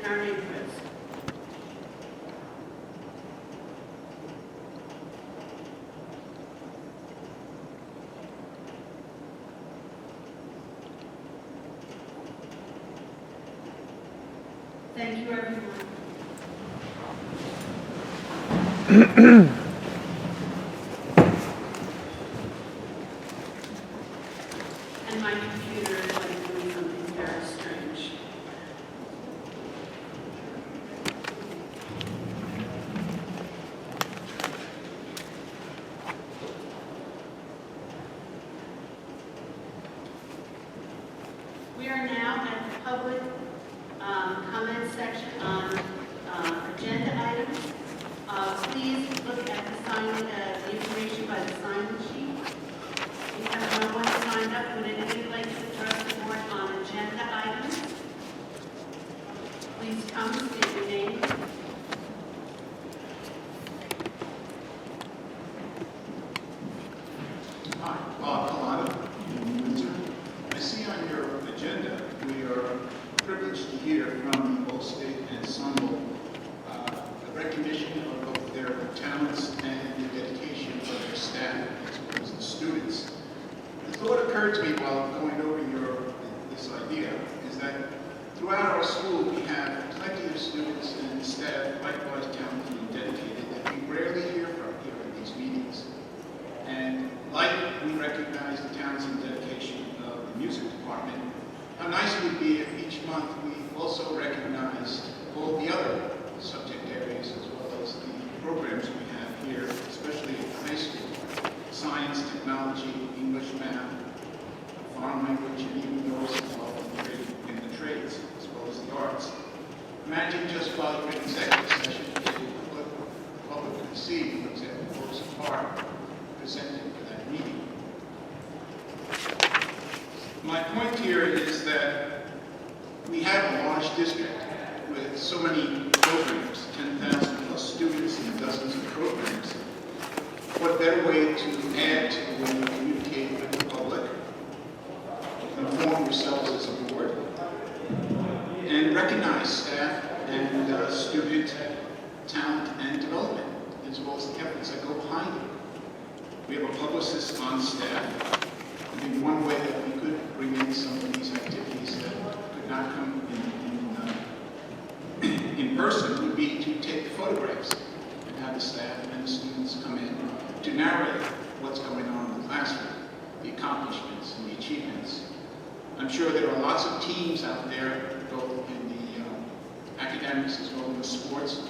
in our neighborhoods. Thank you, everyone. And my computer is like doing something very strange. We are now at the public comment section on agenda items. Please look at the information by the sign-in sheet. We have no one signed up. Would anybody like to address the board on agenda items? Please come, state your name. Hi, Bob Colada, in Windsor. I see on your agenda we are privileged to hear from the Allstate Ensemble the recognition of both their talents and the dedication of their staff as well as the students. The thought occurred to me while going over this idea is that throughout our school we have plenty of students and staff likewise talented and dedicated that we rarely hear from here at these meetings. And like we recognize the talents and dedication of the music department, how nice it would be if each month we also recognized all the other subject areas as well as the programs we have here, especially at high school. Science, technology, English, math, foreign language, and even those involved in the trades, as well as the arts. Imagine just while you're in executive session, the public could see, for example, works of art presented for that meeting. My point here is that we have a large district with so many programs, 10,000 plus students and dozens of programs. What better way to add to the way you communicate with the public, inform yourselves as a board, and recognize staff and student talent and development, as well as the efforts that go behind it. We have a publicist on staff. I think one way that we could bring in some of these activities that could not come in person would be to take photographs and have the staff and the students come in to narrate what's going on in the classroom, the accomplishments and the achievements. I'm sure there are lots of teams out there, both in the academics as well as the sports,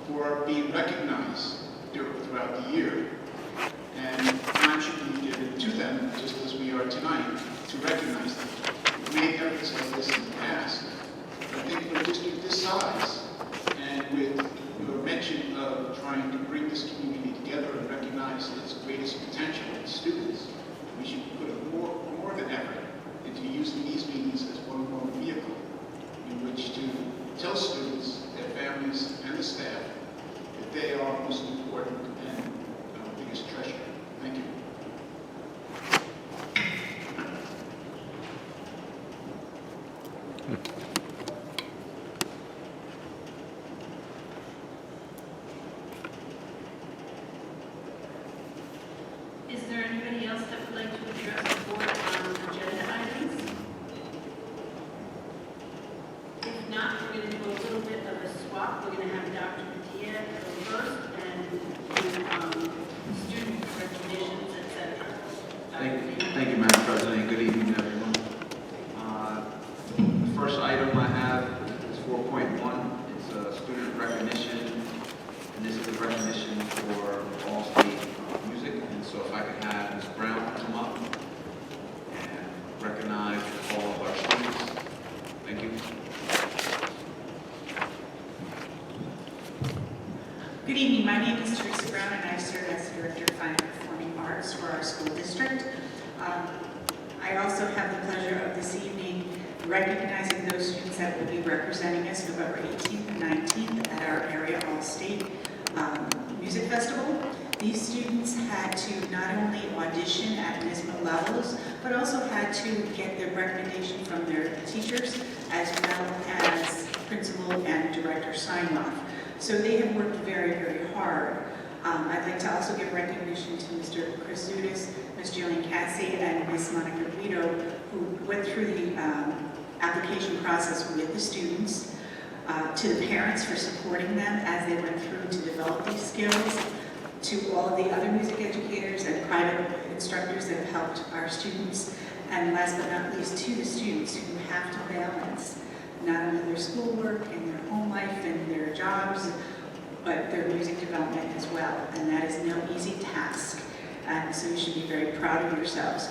who are being recognized throughout the year. And time should be given to them, just as we are tonight, to recognize them. We've made efforts like this in the past. I think for a district this size, and with your mention of trying to bring this community together and recognize its greatest potential in students, we should put more of an effort into using these meetings as one more vehicle in which to tell students, their families, and the staff that they are most important and our biggest treasure. Thank you. Is there anybody else that would like to address the board on agenda items? If not, we're going to do a little bit of a swap. We're going to have Dr. Padilla go first and do student recognitions, etc. Thank you, Madam President, and good evening, everyone. The first item I have is 4.1. It's a student recognition, and this is a recognition for all state music. And so if I could have Ms. Brown come up and recognize all of our students. Thank you. Good evening. My name is Teresa Brown, and I serve as the Director of Fine and Performing Arts for our school district. I also have the pleasure of this evening recognizing those students that will be representing us November 18th and 19th at our area All-State Music Festival. These students had to not only audition at NISMA levels, but also had to get their recommendation from their teachers, as well as principal and director sign off. So they have worked very, very hard. I'd like to also give recognition to Mr. Chris Zudis, Ms. Jillian Cassie, and Ms. Monica Guido, who went through the application process with the students, to the parents for supporting them as they went through to develop these skills, to all of the other music educators and private instructors that have helped our students, and last but not least, to the students who have to balance not only their schoolwork and their home life and their jobs, but their music development as well. And that is no easy task. And so you should be very proud of yourselves.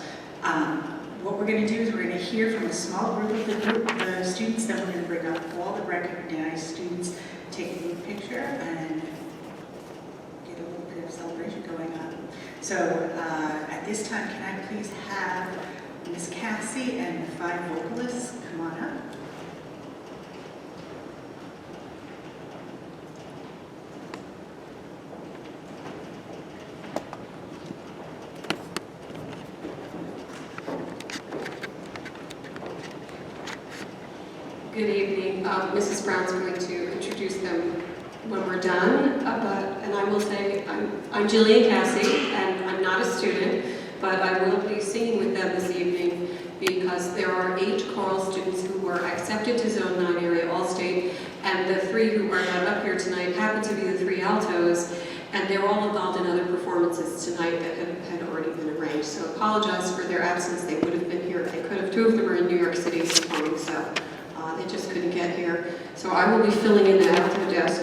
What we're going to do is we're going to hear from a small group of the students, then we're going to bring up all the recognized students, take a group picture, and get a little bit of celebration going on. So at this time, can I please have Ms. Cassie and the 5 vocalists come on up? Good evening. Mrs. Brown's going to introduce them when we're done, and I will say I'm Jillian Cassie, and I'm not a student, but I will be singing with them this evening because there are 8 choral students who were accepted to Zone 9 area All-State, and the 3 who are not up here tonight happen to be the 3 altos, and they're all involved in other performances tonight that had already been arranged. So apologize for their absence. They would have been here if they could have. 2 of them are in New York City performing, so they just couldn't get here. So I will be filling in the alto desk,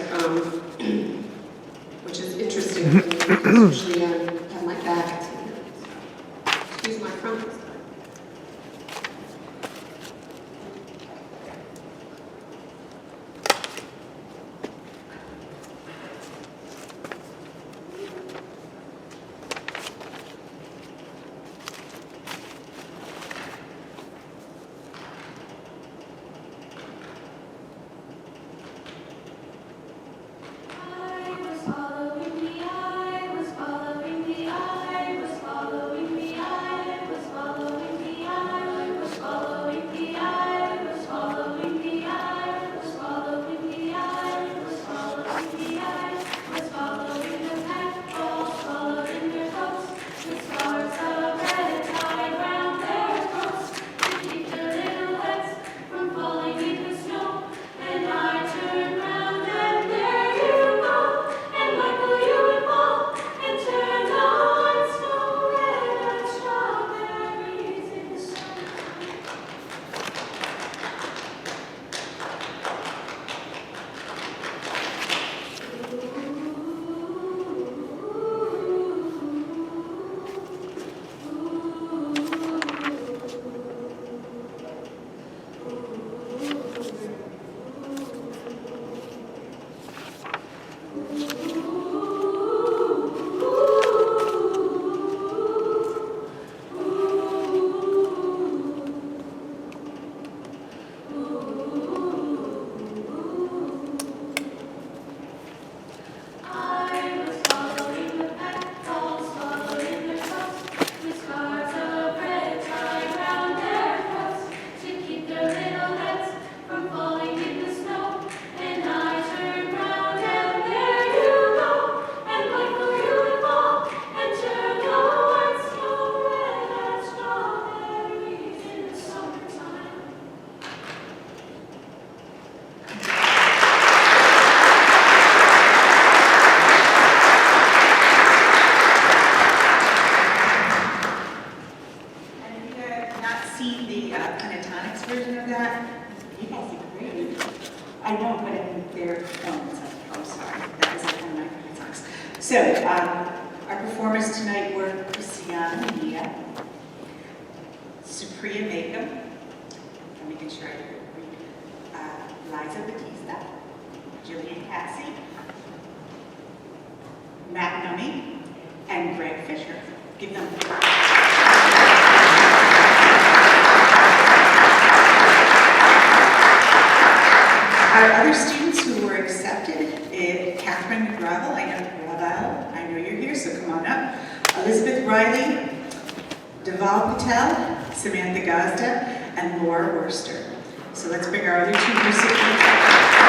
which is interesting. I usually have my back. Excuse my front. So, our performers tonight were Christiana Mia, Supriya Makeup, I'm making sure I read, Liza Batista, Jillian Cassie, Matt Nummy, and Greg Fisher. Give them our other students who were accepted, Catherine Gravel, I know you're here, so come on up. Elizabeth Riley, Deval Patel, Samantha Gazda, and Laura Worster. So let's bring our other two recipients up.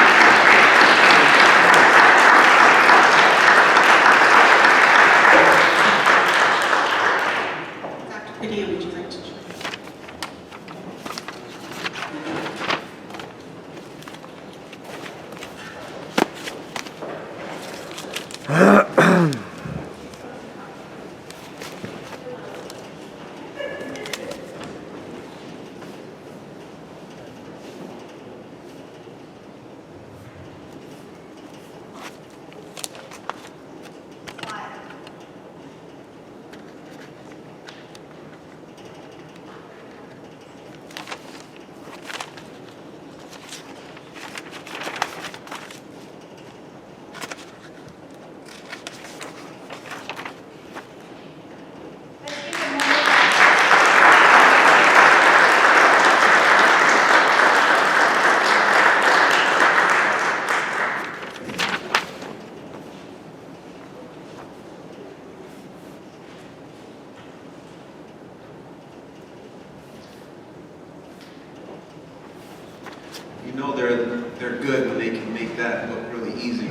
You know they're good when they can make that look really easy.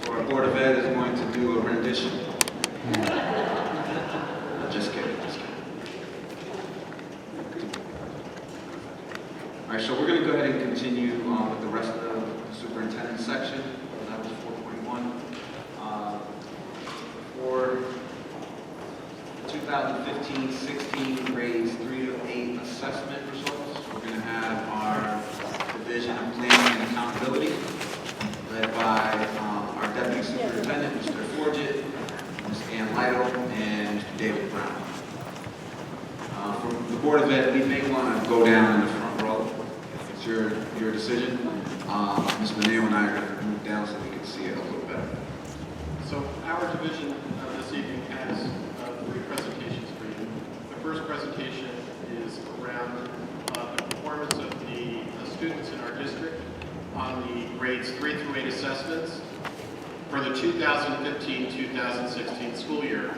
So our Board of Ed is going to do a rendition. Just kidding, just kidding. All right, so we're going to go ahead and continue with the rest of the superintendent's section. That was 4.1. For 2015-16 grades 3 to 8 assessment results, we're going to have our Division of Planning and Accountability, led by our Deputy Superintendent, Mr. Forget, Ms. Ann Lytle, and Mr. David Brown. For the Board of Ed, we may want to go down in the front row. It's your decision. Ms. Maneo and I are going to move down so we can see it a little better. So our division this evening has 3 presentations for you. The first presentation is around the performance of the students in our district on the grades 3 through 8 assessments for the 2015-2016 school year.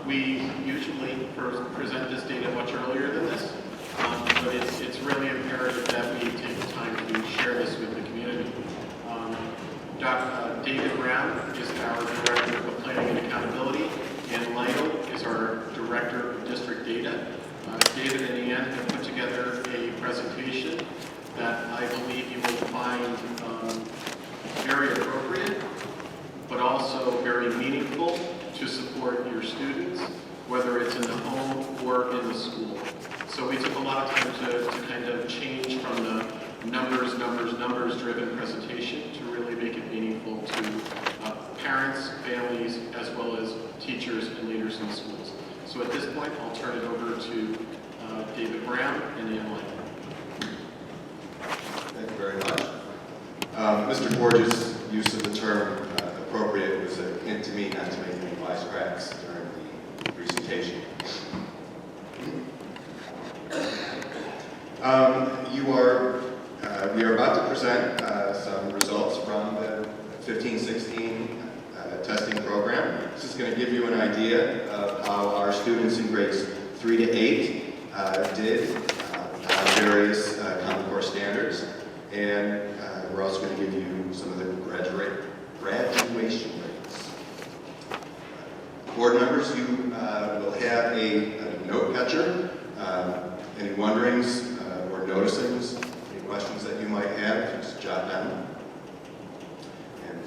We usually present this data much earlier than this, but it's really imperative that we take the time to share this with the community. Dr. David Brown is our Director of Planning and Accountability, and Lytle is our Director of District Data. David and Ann have put together a presentation that I believe you will find very appropriate, but also very meaningful to support your students, whether it's in the home or in the school. So we took a lot of time to kind of change from the numbers-driven presentation to really make it meaningful to parents, families, as well as teachers and leaders in schools. So at this point, I'll turn it over to David Brown and Ann Lytle. Thank you very much. Mr. Forge's use of the term appropriate was a hint to me not to make any wisecracks during the presentation. We are about to present some results from the 15-16 testing program. This is going to give you an idea of how our students in grades 3 to 8 did on various Common Core standards. And we're also going to give you some of the graduation rates. Board members, you will have a note catcher. Any wonderings or noticings, any questions that you might have, just jot down. And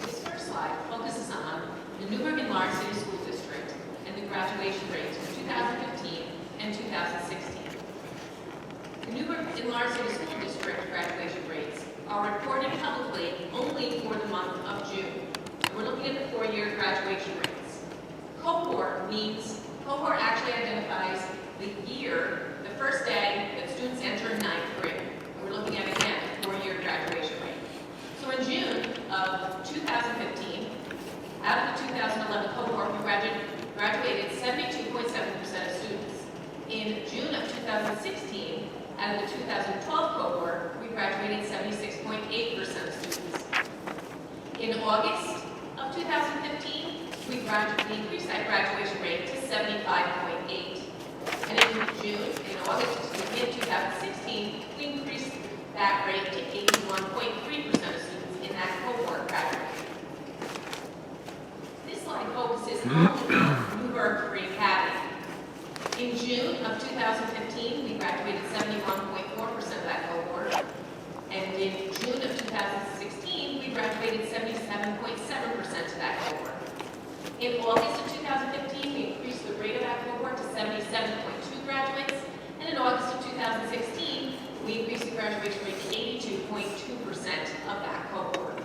This first slide focuses on the Newburgh Enlarged City School District and the graduation rates for 2015 and 2016. The Newburgh Enlarged City School District graduation rates are reported publicly only for the month of June. And we're looking at the 4-year graduation rates. Cohort means, cohort actually identifies the year, the first day that students enter 9th grade. And we're looking at, again, a 4-year graduation rate. So in June of 2015, out of the 2011 cohort, we graduated 72.7% of students. In June of 2016, out of the 2012 cohort, we graduated 76.8% of students. In August of 2015, we increased that graduation rate to 75.8%. And in August of 2016, we increased that rate to 81.3% of students in that cohort graduating. This slide focuses only on Newburgh Free Academy. In June of 2015, we graduated 71.4% of that cohort. And in In August of 2015, we increased the grade of that cohort to 77.2 graduates, and in August of 2016, we increased the graduation rate to 82.2% of that cohort.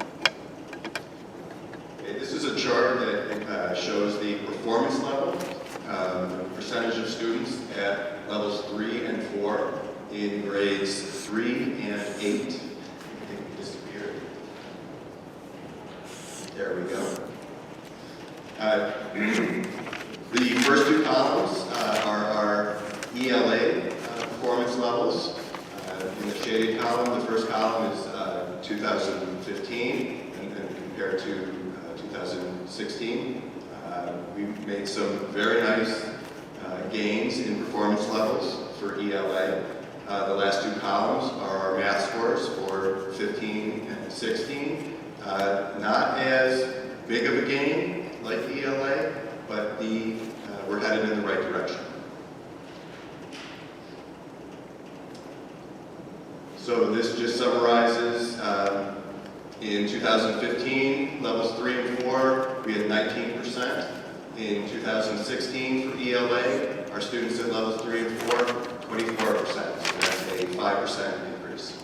Okay, this is a chart that shows the performance level, the percentage of students at levels 3 and 4 in grades 3 and 8. I think it disappeared. There we go. The first two columns are our ELA performance levels. In the shaded column, the first column is 2015 and compared to 2016. We've made some very nice gains in performance levels for ELA. The last two columns are our math scores for 15 and 16. Not as big of a gain like ELA, but we're headed in the right direction. So this just summarizes, in 2015, levels 3 and 4, we had 19%. In 2016, for ELA, our students at levels 3 and 4, 24%. So that's a 5% increase.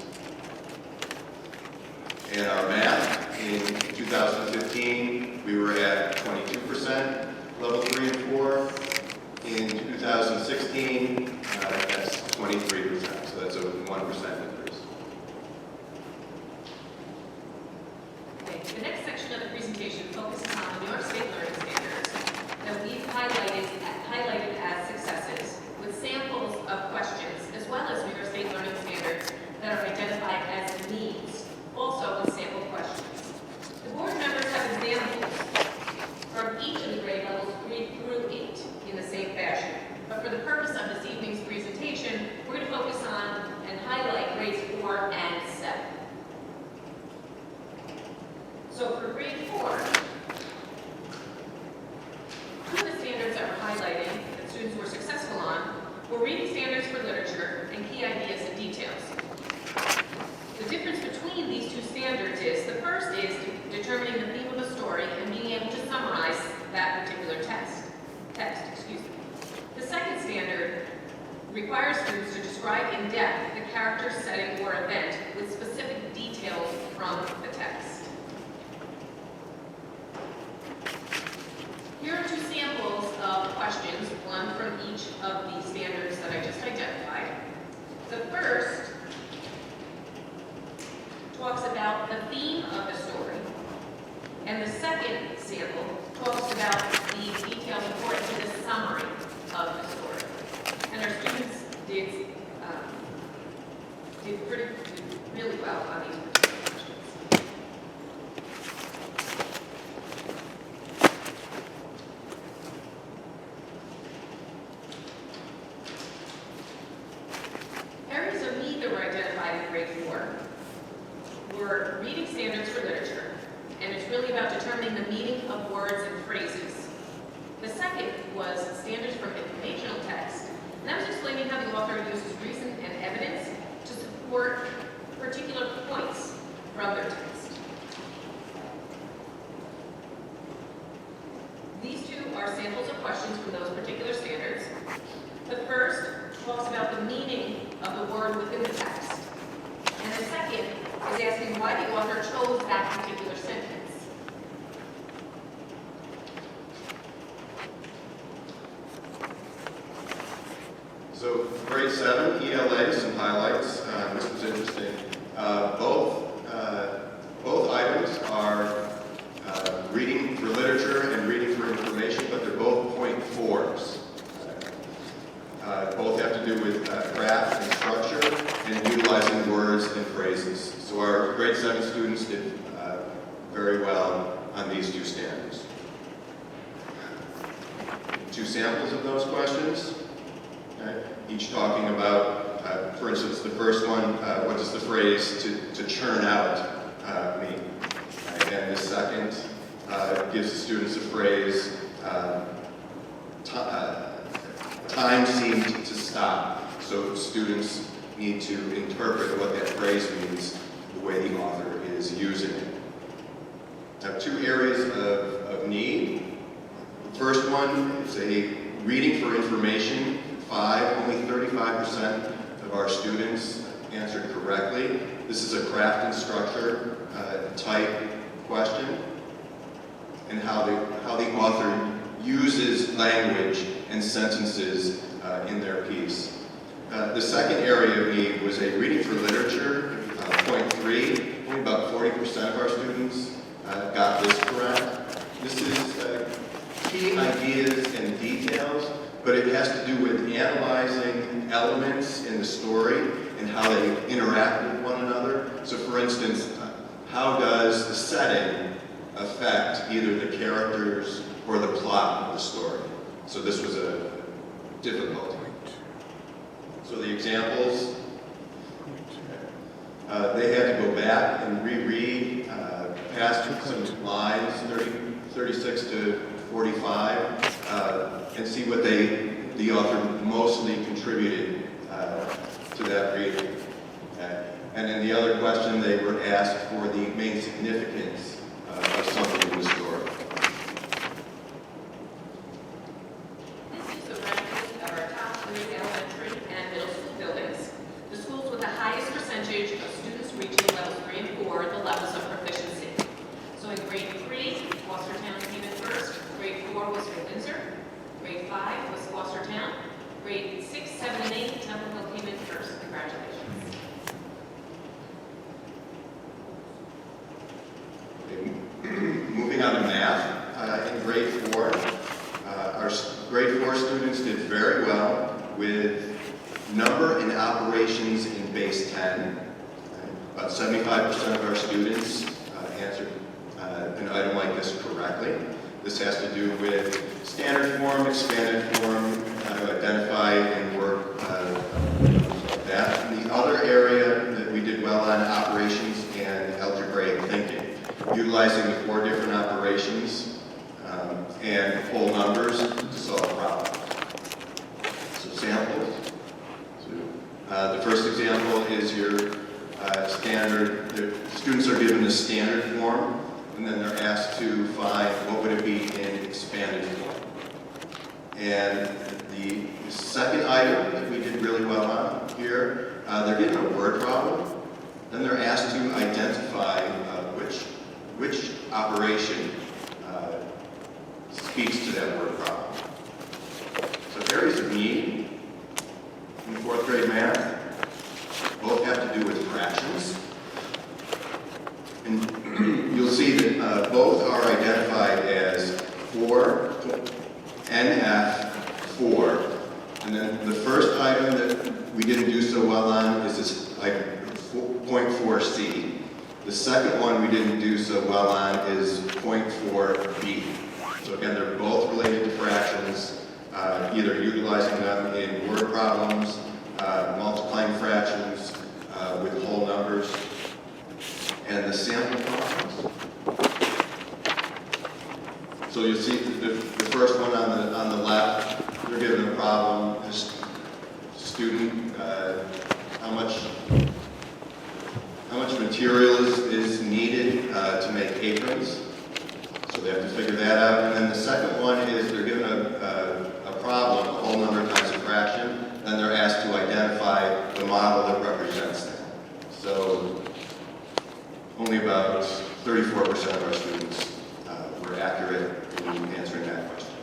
And our math, in 2015, we were at 22%, level 3 and 4. In 2016, that's 23%, so that's a 1% increase. Okay, the next section of the presentation focuses on the New York State Learning Standards that we've highlighted as successes, with samples of questions, as well as New York State Learning Standards that are identified as needs, also with sample questions. The board members have examples from each of the grade levels 3 through 8 in the same fashion. But for the purpose of this evening's presentation, we're going to focus on and highlight grades 4 and 7. So for grade 4, two of the standards that we're highlighting that students were successful on were reading standards for literature and key ideas and details. The difference between these two standards is, the first is determining the theme of a story and being able to summarize that particular text. The second standard requires students to describe in depth the character, setting, or event with specific details from the text. Here are two samples of questions, one from each of the standards that I just identified. The first talks about the theme of the story, and the second sample talks about the details important to the summary of the story. And our students did really well on these particular questions. Areas of need that were identified in grade 4 were reading standards for literature, and it's really about determining the meaning of words and phrases. The second was standards from informational text, and that was explaining how the author uses reason and evidence to support particular points from their text. These two are samples of questions from those particular standards. The first talks about the meaning of the word within the text, and the second is asking why the author chose that particular sentence. So grade 7, ELA, some highlights. This was interesting. Both items are reading for literature and reading for information, but they're both .4s. Both have to do with craft and structure and utilizing words and phrases. So our grade 7 students did very well on these two standards. Two samples of those questions. Each talking about, for instance, the first one, what does the phrase to churn out mean? And the second gives the students a phrase, time seemed to stop. So students need to interpret what that phrase means the way the author is using it. Now, two areas of need. First one is a reading for information. 5, only 35% of our students answered correctly. This is a craft and structure type question, and how the author uses language and sentences in their piece. The second area of need was a reading for literature, point 3. Only about 40% of our students got this correct. This is key ideas and details, but it has to do with analyzing elements in the story and how they interact with one another. So for instance, how does the setting affect either the characters or the plot of the story? So this was a difficulty. So the examples, they had to go back and reread past some lines, 36 to 45, and see what the author mostly contributed to that reading. And in the other question, they were asked for the main significance of something in the story. This is a ranking of our top 3 elementary and middle school buildings. The schools with the highest percentage of students reaching levels 3 and 4, the levels of proficiency. So in grade 3, Fostertown came in first. Grade 4 was New Windsor. Grade 5 was Fostertown. Grade 6, 7, and 8, Temple Hill came in first. Congratulations. Moving on to math, in grade 4, our grade 4 students did very well with number and operations in base 10. About 75% of our students answered an item like this correctly. This has to do with standard form, expanded form, how to identify and work that. And the other area that we did well on, operations and algebraic thinking, utilizing the 4 different operations and whole numbers to solve problems. So samples. The first example is your standard. The students are given a standard form, and then they're asked to find what would it be in expanded form. And the second item that we did really well on here, they're given a word problem, then they're asked to identify which operation speaks to that word problem. So areas of need in 4th grade math both have to do with fractions. And you'll see that both are identified as 4, NF4. And then the first item that we didn't do so well on is this item, point 4C. The second one we didn't do so well on is point 4B. So again, they're both related to fractions, either utilizing them in word problems, multiplying fractions with whole numbers, and the sample problems. So you'll see the first one on the left, they're given a problem, a student, how much material is needed to make aprons. So they have to figure that out. And then the second one is they're given a problem, a whole number times a fraction, and they're asked to identify the model that represents that. So only about 34% of our students were accurate in answering that question.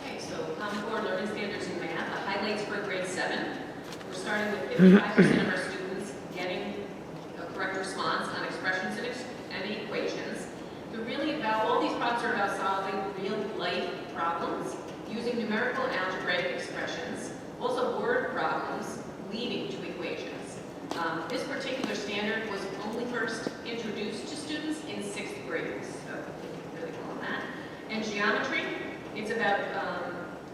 Okay, so Common Core Learning Standards in Math, the highlights for grade 7. We're starting with 55% of our students getting a correct response on expressions and equations. They're really about, all these problems are about solving real-life problems using numerical and algebraic expressions, also word problems leading to equations. This particular standard was only first introduced to students in 6th grade, so really well on that. And geometry, it's about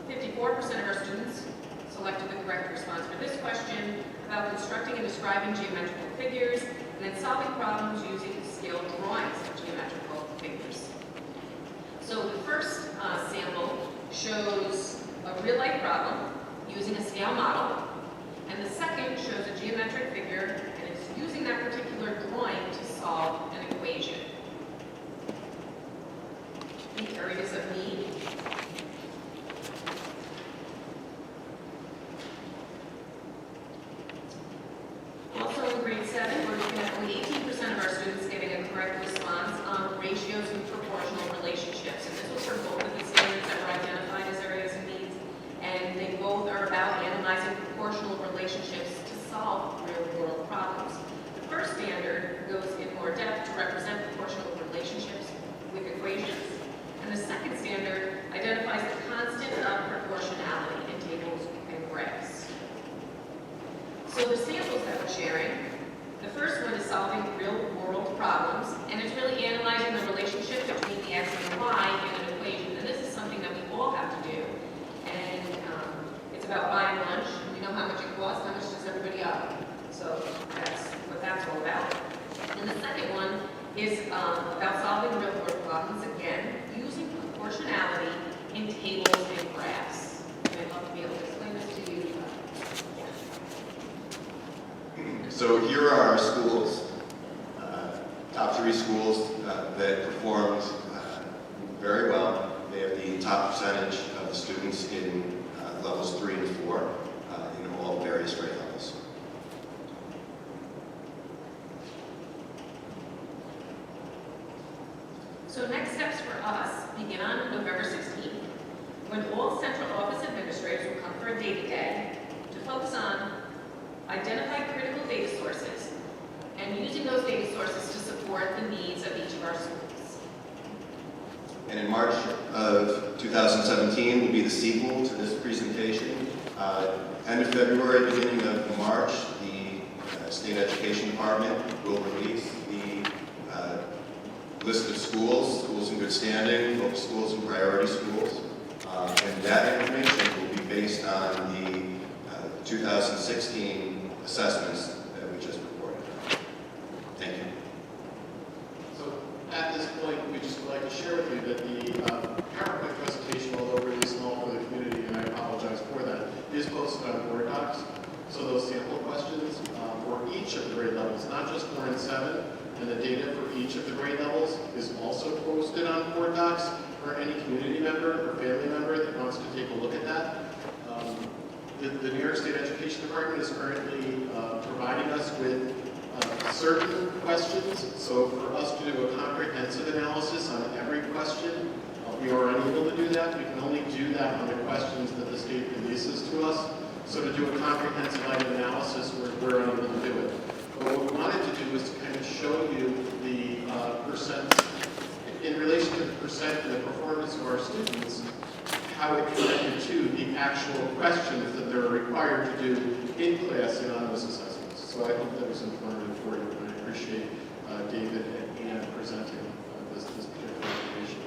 54% of our students selected the correct response for this question, about constructing and describing geometrical figures, and then solving problems using scale drawings of geometrical figures. So the first sample shows a real-life problem using a scale model, and the second shows a geometric figure, and it's using that particular drawing to solve an equation. approximately 18% of our students getting a correct response on ratios and proportional relationships. And this was for both of the standards that were identified as areas of needs. And they both are about analyzing proportional relationships to solve real-world problems. The first standard goes in more depth to represent proportional relationships with equations. And the second standard identifies the constant of proportionality in tables and graphs. So the samples that we're sharing, the first one is solving real-world problems, and it's really analyzing the relationship between the x and the y in an equation. And this is something that we all have to do. And it's about buying lunch. We know how much it costs. How much does everybody owe? So that's what that's all about. And the second one is about solving real-world problems, again, using proportionality in tables and graphs. And I'd love to be able to explain this to you. So here are our schools, top 3 schools that performed very well. They have the top percentage of the students in levels 3 and 4 in all various grade levels. So next steps for us begin on November 16th, when all central office administrators will come for a data day to focus on identifying critical data sources and using those data sources to support the needs of each of our schools. And in March of 2017 will be the sequel to this presentation. End of February, beginning of March, the State Education Department will release the list of schools in good standing, local schools and priority schools. And that information will be based on the 2016 assessments that we just reported. Thank you. So at this point, we just would like to share with you that the PowerPoint presentation, although really small for the community, and I apologize for that, is posted on Board Docs. So those sample questions for each of the grade levels, not just 4 and 7, and the data for each of the grade levels is also posted on Board Docs for any community member or family member that wants to take a look at that. The New York State Education Department is currently providing us with certain questions. So for us to do a comprehensive analysis on every question, we are unable to do that. We can only do that on the questions that the state releases to us. So to do a comprehensive item analysis, we're unable to do it. But what we wanted to do was to kind of show you the percent, in relation to the percent and the performance of our students, how it connected to the actual questions that they're required to do in class and on those assessments. So I hope that was informative for you, and I appreciate David and Ann presenting this particular information.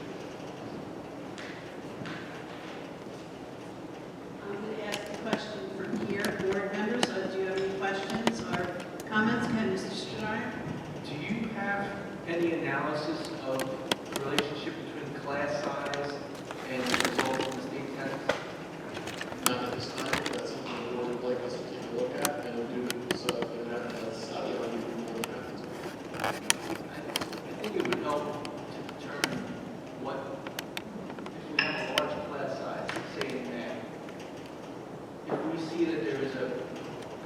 I'm going to ask a question from here, board members. Do you have any questions or comments? Can Mr. Stryer? Do you have any analysis of the relationship between class size and the result of the state test? Not at this time, but that's something the board would like us to take a look at and do a study on it more than I think it would help to determine what, if we have a large class size, say in math, if we see that there is a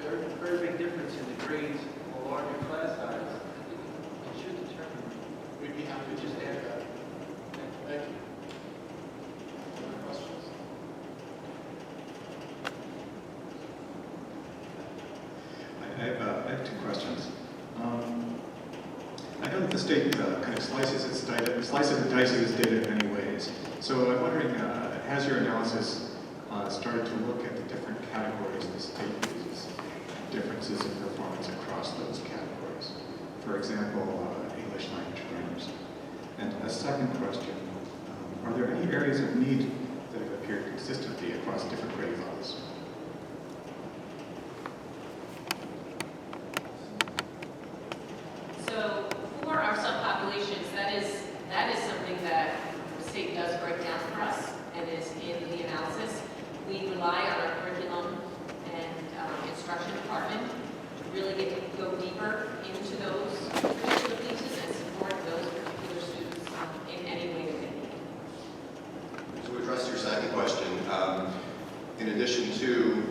very, very big difference in the grades of a larger class size, I think it should determine. We'd be happy to just add that. Thank you. Other questions? I have 2 questions. I know that the state kind of slices and dices its data in many ways. So I'm wondering, has your analysis started to look at the different categories the state uses, differences in performance across those categories? For example, English language learners. And a second question, are there any areas of need that have appeared consistently across different grade levels? So for our subpopulations, that is something that the state does break down for us and is in the analysis. We rely on our curriculum and instruction department to really go deeper into those particular pieces and support those particular students in any way that they need. To address your second question, in addition to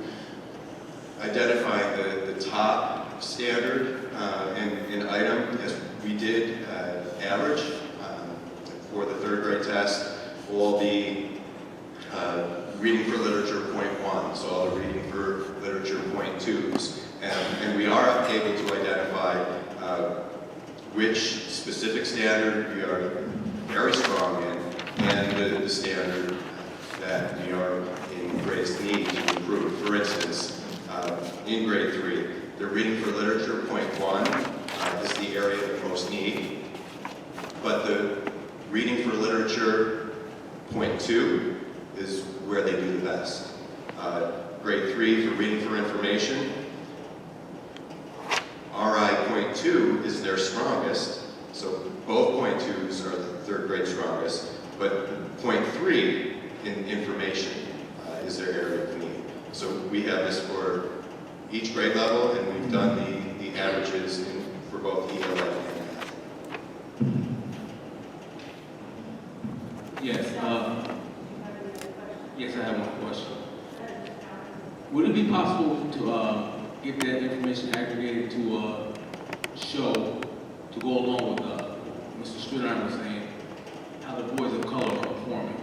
identifying the top standard in item, as we did average for the third grade test, all the reading for literature .1, so all the reading for literature .2s. And we are able to identify which specific standard we are very strong in and the standard that we are in grades need to improve. For instance, in grade 3, the reading for literature .1 is the area of most need, but the reading for literature .2 is where they do the best. Grade 3 for reading for information, RI .2 is their strongest, so both .2s are the third grade strongest, but .3 in information is their area of need. So we have this for each grade level, and we've done the averages for both ELA and math. Yes, yes, I have one question. Would it be possible to get that information aggregated to show, to go along with Mr. Strider was saying, how the boys of color are performing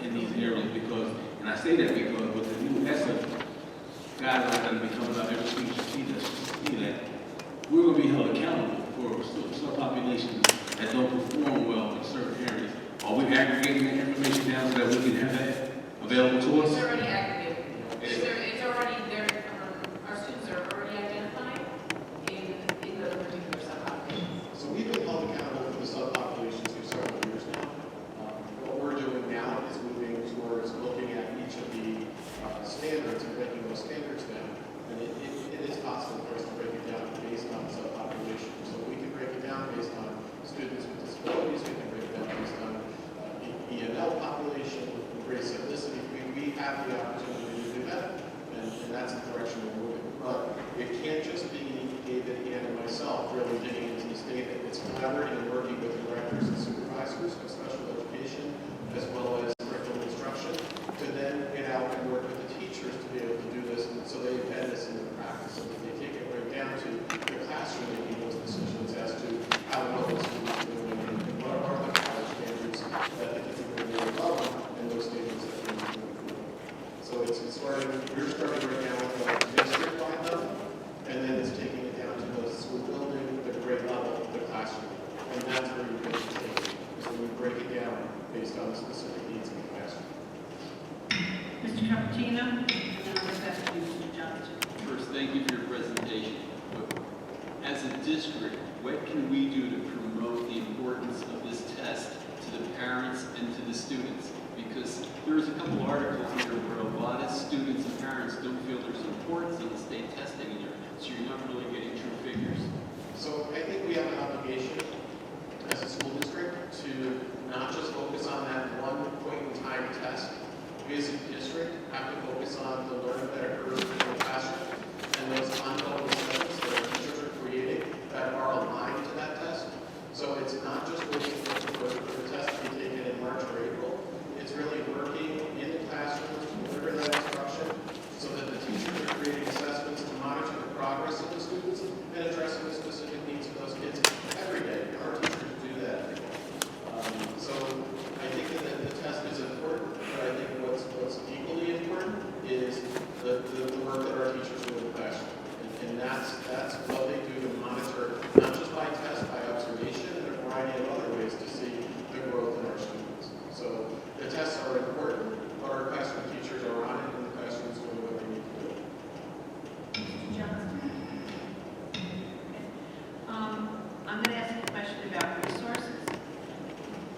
in these areas? Because, and I say that because with the new ESSA guidelines that will be coming out, every student should see that we're going to be held accountable for some populations that don't perform well in certain areas. Are we aggregating that information down so that we can have that available to us? It's already aggregated. It's already there. Our students are already identified in those particular subpopulations. So we've been held accountable for the subpopulations for several years now. What we're doing now is moving towards looking at each of the standards and breaking those standards down. And it is possible for us to break it down based on subpopulation. So we can break it down based on students with disabilities. We can break it down based on EML population, race, ethnicity. We have the opportunity to do that, and that's the direction we're moving. But it can't just be David, Ann, and myself really digging into this data. It's collaborating and working with directors and supervisors of special education, as well as curriculum instruction, to then get out and work with the teachers to be able to do this, and so they embed this into practice, so that they take it right down to the classroom making those decisions as to how well the students are doing and what are the college standards that they can really love and those standards that we need to improve. So we're starting right now at the district-wide level, and then it's taking it down to the school building, the grade level, the classroom. And that's where you break it down. So we break it down based on the specific needs of the classroom. Mr. Cappuccino, and then I'll pass to you, Mr. Johnson. First, thank you for your presentation. As a district, what can we do to promote the importance of this test to the parents and to the students? Because there's a couple articles here where a lot of students and parents don't feel there's importance of the state testing here, so you're not really getting true figures. So I think we have an obligation as a school district to not just focus on that one point in time test. We as a district have to focus on the learning that occurs in the classroom and those ongoing assessments that our teachers are creating that are aligned to that test. So it's not just waiting for the test to be taken in March or April. It's really working in the classrooms to deliver that instruction so that the teachers are creating assessments to monitor the progress of the students and addressing the specific needs of those kids every day. Our teachers do that every day. So I think that the test is important, but I think what's equally important is the work that our teachers do in the classroom. And that's what they do to monitor, not just by test, by observation, and a variety of other ways to see the growth in our students. So the tests are important, but our classroom teachers are on it in the classrooms doing what they need to do. Mr. Johnson. I'm going to ask a question about resources.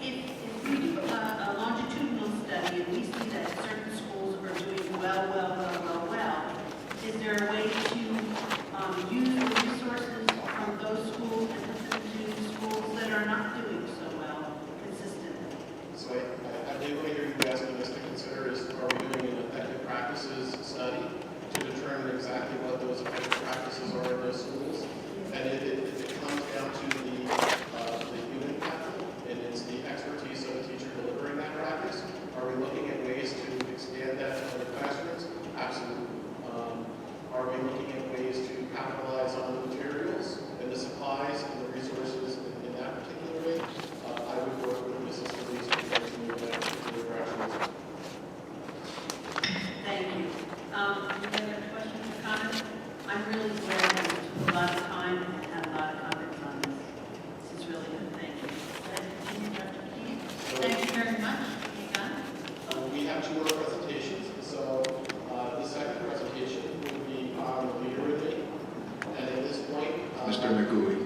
If we do a longitudinal study and we see that certain schools are doing well, is there a way to use the resources from those schools and put them to schools that are not doing so well consistently? So I believe what I hear you asking us to consider is, are we doing an effective practices study to determine exactly what those effective practices are in those schools? And if it comes down to the human capital, and it's the expertise of the teacher delivering that practice, are we looking at ways to expand that to other classrooms? Absolutely. Are we Mr. McGooey.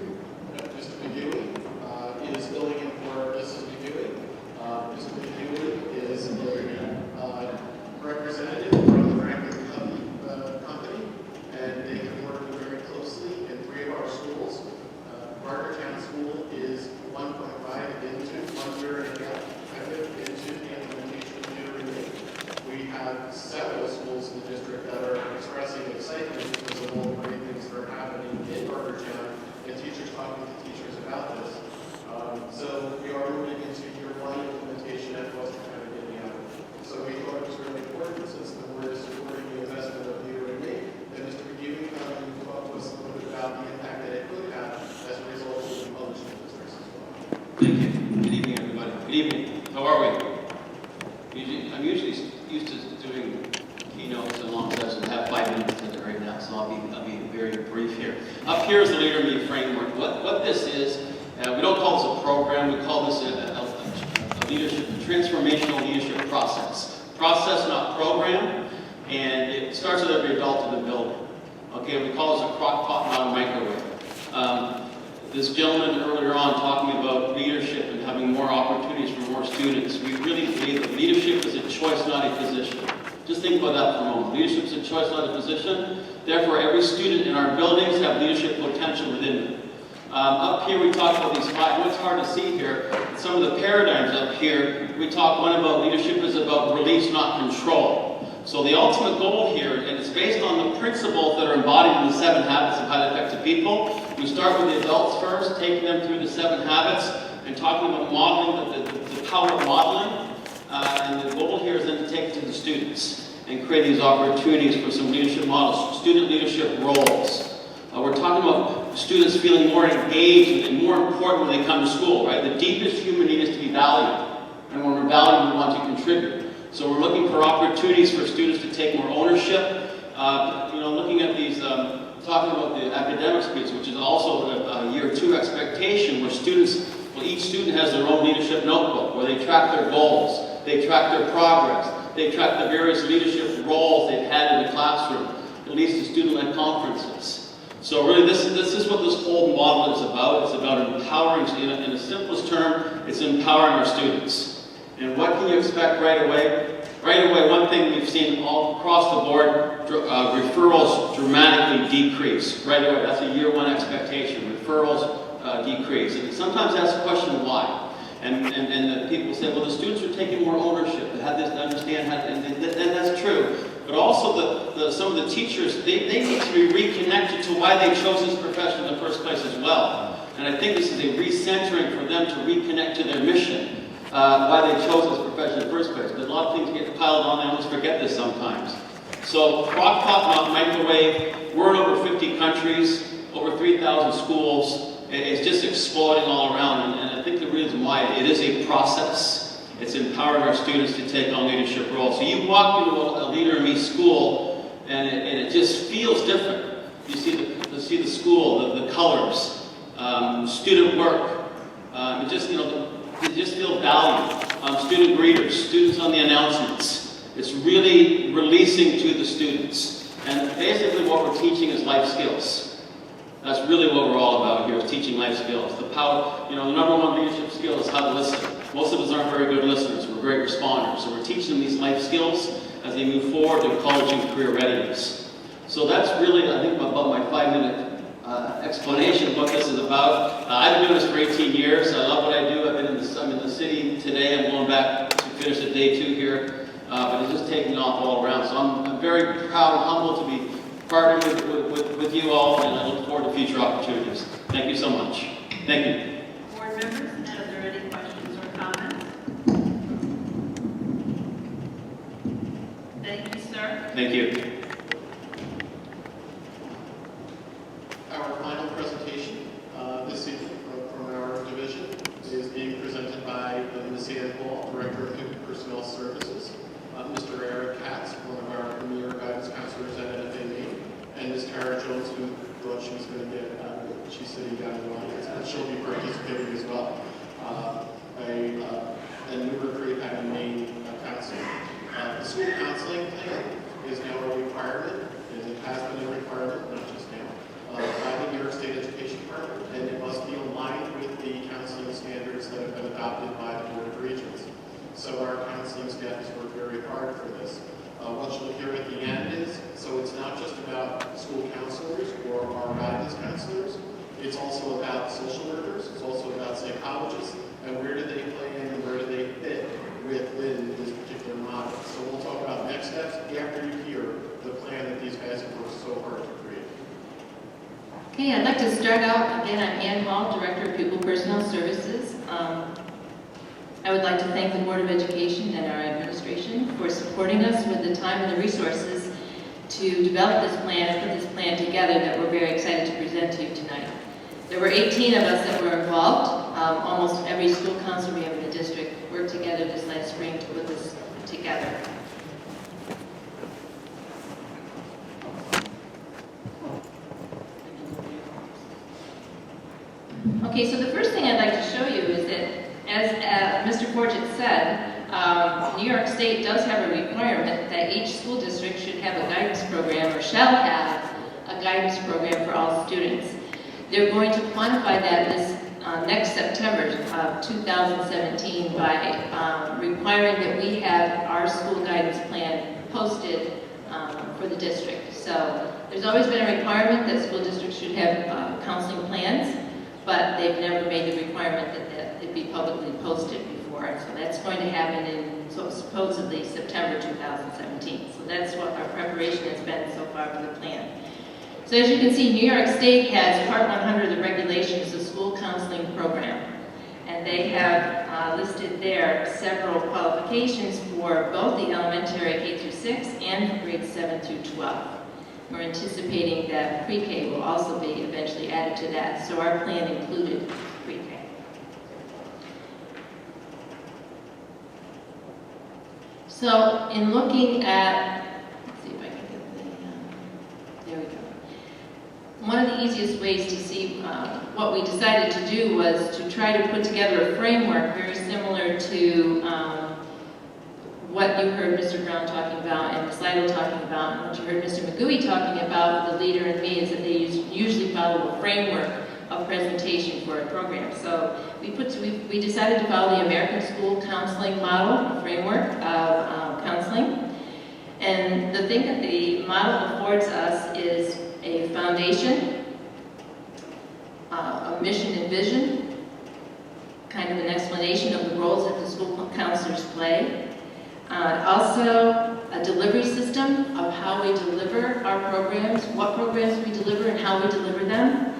Mr. McGooey is filling in for Mrs. McGooey. Mr. McGooey is a representative from the Franklin Company, and they have worked very closely in 3 of our schools. Barkertown School is 1.5 into 1 year and a half into the implementation of new release. We have several schools in the district that are expressing excitement because of all the great things that are happening in Barkertown and teachers talking to teachers about this. So we are moving into year 1 implementation at Western County, Indiana. So we thought it was really important, since the board is supporting the investment of you and me, that Mr. McGee come and talk to us a little bit about the impact that it could have as a result of the publishing districts as well. Thank you. Good evening, everybody. Good evening. How are we? I'm usually used to doing keynotes and long sessions. I have 5 minutes to do right now, so I'll be very brief here. Up here is the Leader in Me framework. What this is, we don't call this a program. We call this a leadership, a transformational leadership process. Process, not program, and it starts with every adult in the building. Okay, we call this a crock pot, not a microwave. This gentleman earlier on talking about leadership and having more opportunities for more students. We really believe that leadership is a choice, not a position. Just think about that for a moment. Leadership is a choice, not a position. Therefore, every student in our buildings have leadership potential within them. Up here, we talk about these 5. What's hard to see here, some of the paradigms up here, we talk one about leadership is about release, not control. So the ultimate goal here, and it's based on the principles that are embodied in the 7 habits of highly effective people. We start with the adults first, taking them through the 7 habits, and talking about modeling, the power of modeling. And the goal here is then to take it to the students and create these opportunities for some leadership models, student leadership roles. We're talking about students feeling more engaged and more important when they come to school, right? The deepest human need is to be valued. And when we're valued, we want to contribute. So we're looking for opportunities for students to take more ownership. Looking at these, talking about the academics piece, which is also a year 2 expectation, where each student has their own leadership notebook, where they track their goals, they track their progress, they track the various leadership roles they've had in the classroom, at least the student-led conferences. So really, this is what this whole model is about. It's about empowering, in the simplest term, it's empowering our students. And what can you expect right away? Right away, one thing we've seen all across the board, referrals dramatically decrease. Right away, that's a year 1 expectation. Referrals decrease. And sometimes ask the question, why? And the people say, well, the students are taking more ownership. They have this to understand how, and that's true. But also some of the teachers, they need to be reconnected to why they chose this profession in the first place as well. And I think this is a recentering for them to reconnect to their mission, why they chose this profession in the first place. Because a lot of things get piled on, they almost forget this sometimes. So crock pot, not microwave. We're in over 50 countries, over 3,000 schools. It's just exploding all around. And I think the reason why, it is a process. It's empowering our students to take on leadership roles. So you walk into a Leader in Me school, and it just feels different. You see the school, the colors, student work. You just feel valued. Student greeters, students on the announcements. It's really releasing to the students. And basically what we're teaching is life skills. That's really what we're all about here, is teaching life skills. The power, the number 1 leadership skill is how to listen. Most of us aren't very good listeners. We're great responders. So we're teaching them these life skills as they move forward to college and career readiness. So that's really, I think, about my 5-minute explanation of what this is about. I've been doing this for 18 years. I love what I do. I'm in the city today. I'm going back to finish at day 2 here. But it's just taking off all around. So I'm very proud and humbled to be partnering with you all, and I look forward to future opportunities. Thank you so much. Thank you. Board members, are there any questions or comments? Thank you, sir. Thank you. Our final presentation this evening from our division is being presented by Ms. Ann Paul, Director of Human Personnel Services, Mr. Eric Katz, one of our premier guidance counselors at NFAME, and Ms. Tara Jones, who thought she was going to get she's sitting down in the audience, but she'll be participating as well. A Newburgh Maine counselor. The school counseling plan is now a requirement, and it has been a requirement, not just now, by the New York State Education standards that have been adopted by the Board of Regents. So our counseling staff has worked very hard for this. What you'll hear at the end is, so it's not just about school counselors or our guidance counselors, it's also about social workers, it's also about psychologists, and where do they play in and where do they fit within this particular model. So we'll talk about next steps after you hear the plan that these guys have worked so hard to create. Okay, I'd like to start out, again, I'm Ann Hall, Director of Pupil Personnel Services. I would like to thank the Board of Education and our administration for supporting us with the time and the resources to develop this plan and put this plan together that we're very excited to present to you tonight. There were 18 of us that were involved. Almost every school counselor we have in the district worked together this last spring to put this together. Okay, so the first thing I'd like to show you is that, as Mr. Forget said, New York State does have a requirement that each school district should have a guidance program, or shall have a guidance program for all students. They're going to quantify that this next September of 2017 by requiring that we have our school guidance plan posted for the district. So there's always been a requirement that school districts should have counseling plans, but they've never made the requirement that it be publicly posted before. And so that's going to happen in supposedly September 2017. So that's what our preparation has been so far for the plan. So as you can see, New York State has Part 100 of the regulations, the school counseling program. And they have listed there several qualifications for both the elementary K through 6 and for grades 7 through 12. We're anticipating that pre-K will also be eventually added to that, so our plan included pre-K. So in looking at, let's see if I can get the, there we go. One of the easiest ways to see what we decided to do was to try to put together a framework very similar to what you heard Mr. Brown talking about and Ms. Lytle talking about, and what you heard Mr. McGooey talking about, the leader and me, is that they usually follow a framework of presentation for a program. So we decided to follow the American School Counseling Model, a framework of counseling. And the thing that the model affords us is a foundation, a mission and vision, kind of an explanation of the roles that the school counselors play. Also, a delivery system of how we deliver our programs, what programs we deliver and how we deliver them.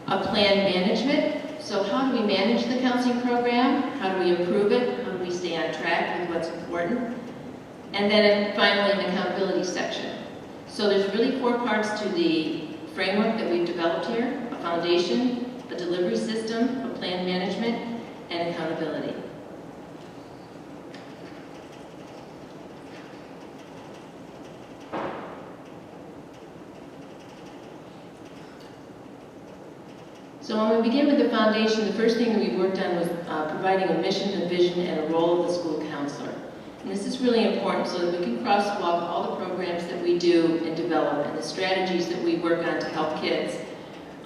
A plan management, so how do we manage the counseling program? How do we improve it? How do we stay on track with what's important? And then finally, an accountability section. So there's really 4 parts to the framework that we've developed here: a foundation, a delivery system, a plan management, and accountability. So when we begin with the foundation, the first thing that we worked on was providing a mission, a vision, and a role of the school counselor. And this is really important so that we can crosswalk all the programs that we do and develop and the strategies that we work on to help kids,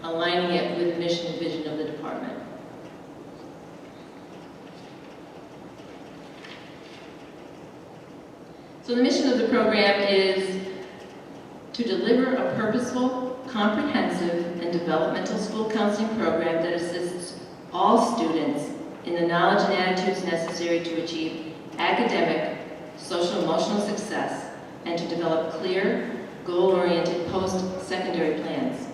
aligning it with the mission and vision of the department. So the mission of the program is to deliver a purposeful, comprehensive, and developmental school counseling program that assists all students in the knowledge and attitudes necessary to achieve academic, social, emotional success, and to develop clear, goal-oriented post-secondary plans.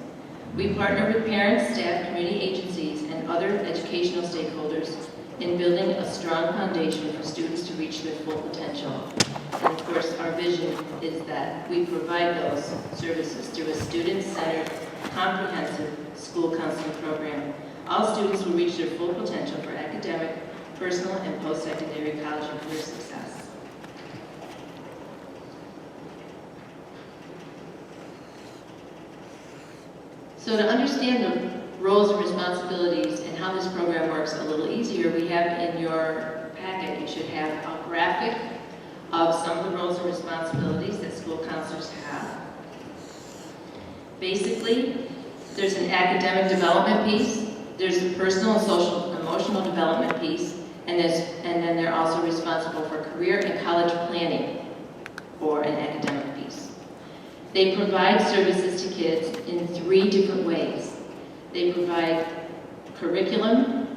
We partner with parents, staff, community agencies, and other educational stakeholders in building a strong foundation for students to reach their full potential. And of course, our vision is that we provide those services through a student-centered, comprehensive school counseling program. All students will reach their full potential for academic, personal, and post-secondary college and career success. So to understand the roles and responsibilities and how this program works a little easier, we have in your packet, you should have a graphic of some of the roles and responsibilities that school counselors have. Basically, there's an academic development piece, there's the personal and social emotional development piece, and then they're also responsible for career and college planning or an academic piece. They provide services to kids in 3 different ways. They provide curriculum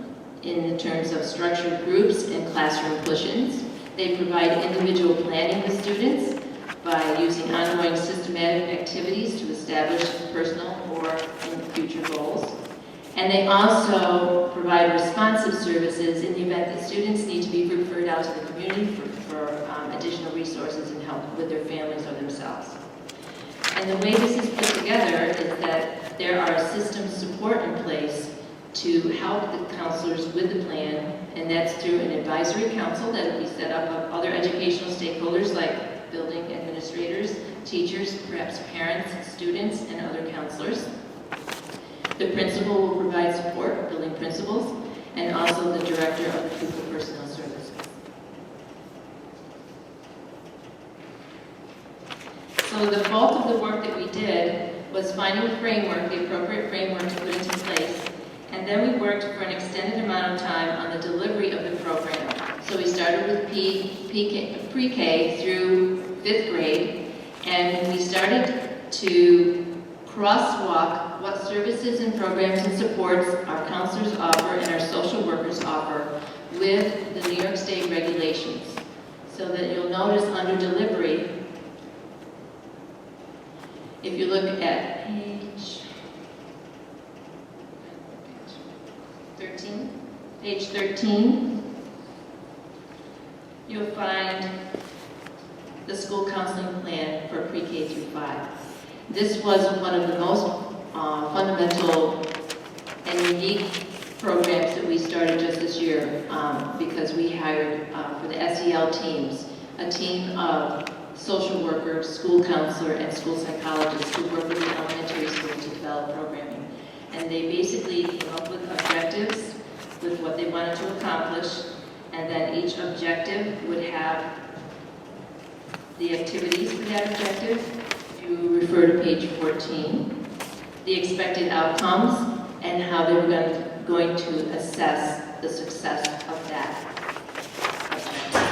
in the terms of structured groups and classroom push-ins. They provide individual planning with students by using ongoing systematic activities to establish personal or future goals. And they also provide responsive services in the event that students need to be referred out to the community for additional resources and help with their families or themselves. And the way this is put together is that there are system support in place to help the counselors with the plan, and that's through an advisory council that will be set up of other educational stakeholders like building administrators, teachers, perhaps parents, students, and other counselors. The principal will provide support, building principals, and also the director of the pupil personnel services. So the bulk of the work that we did was finding the framework, the appropriate framework to put into place, and then we worked for an extended amount of time on the delivery of the program. So we started with pre-K through 5th grade, and we started to crosswalk what services and programs and supports our counselors offer and our social workers offer with the New York State regulations. So that you'll notice under delivery, if you look at page 13, you'll find the school counseling plan for pre-K through 5. This was one of the most fundamental and unique programs that we started just this year because we hired for the SEL teams, a team of social workers, school counselor, and school psychologists who work with the elementary school to develop programming. And they basically came up with objectives with what they wanted to accomplish, and then each objective would have the activities for that objective. If you refer to page 14, the expected outcomes and how they were going to assess the success of that objective.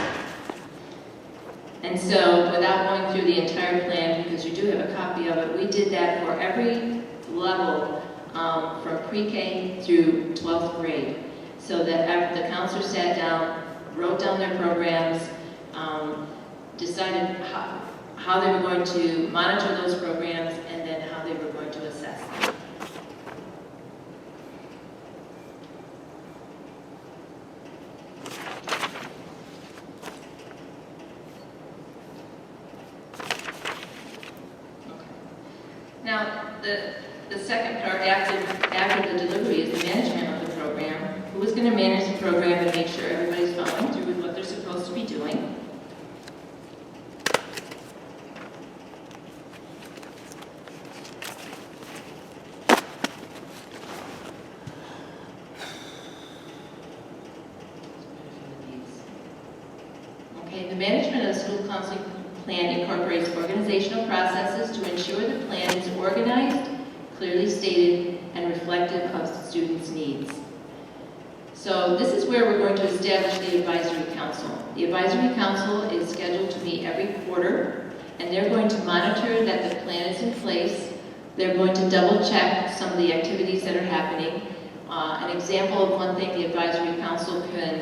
And so, without going through the entire plan, because you do have a copy of it, we did that for every level from pre-K through 12th grade. So that after the counselor sat down, wrote down their programs, decided how they were going to monitor those programs, and then how they were going to assess them. Now, the second part after the delivery is the management of the program. Who is going to manage the program and make sure everybody's following through with what they're supposed to be doing? Okay, the management of the school counseling plan incorporates organizational processes to ensure the plan is organized, clearly stated, and reflective of the students' needs. So this is where we're going to establish the advisory council. The advisory council is scheduled to meet every quarter, and they're going to monitor that the plan is in place. They're going to double check some of the activities that are happening. An example of one thing the advisory council can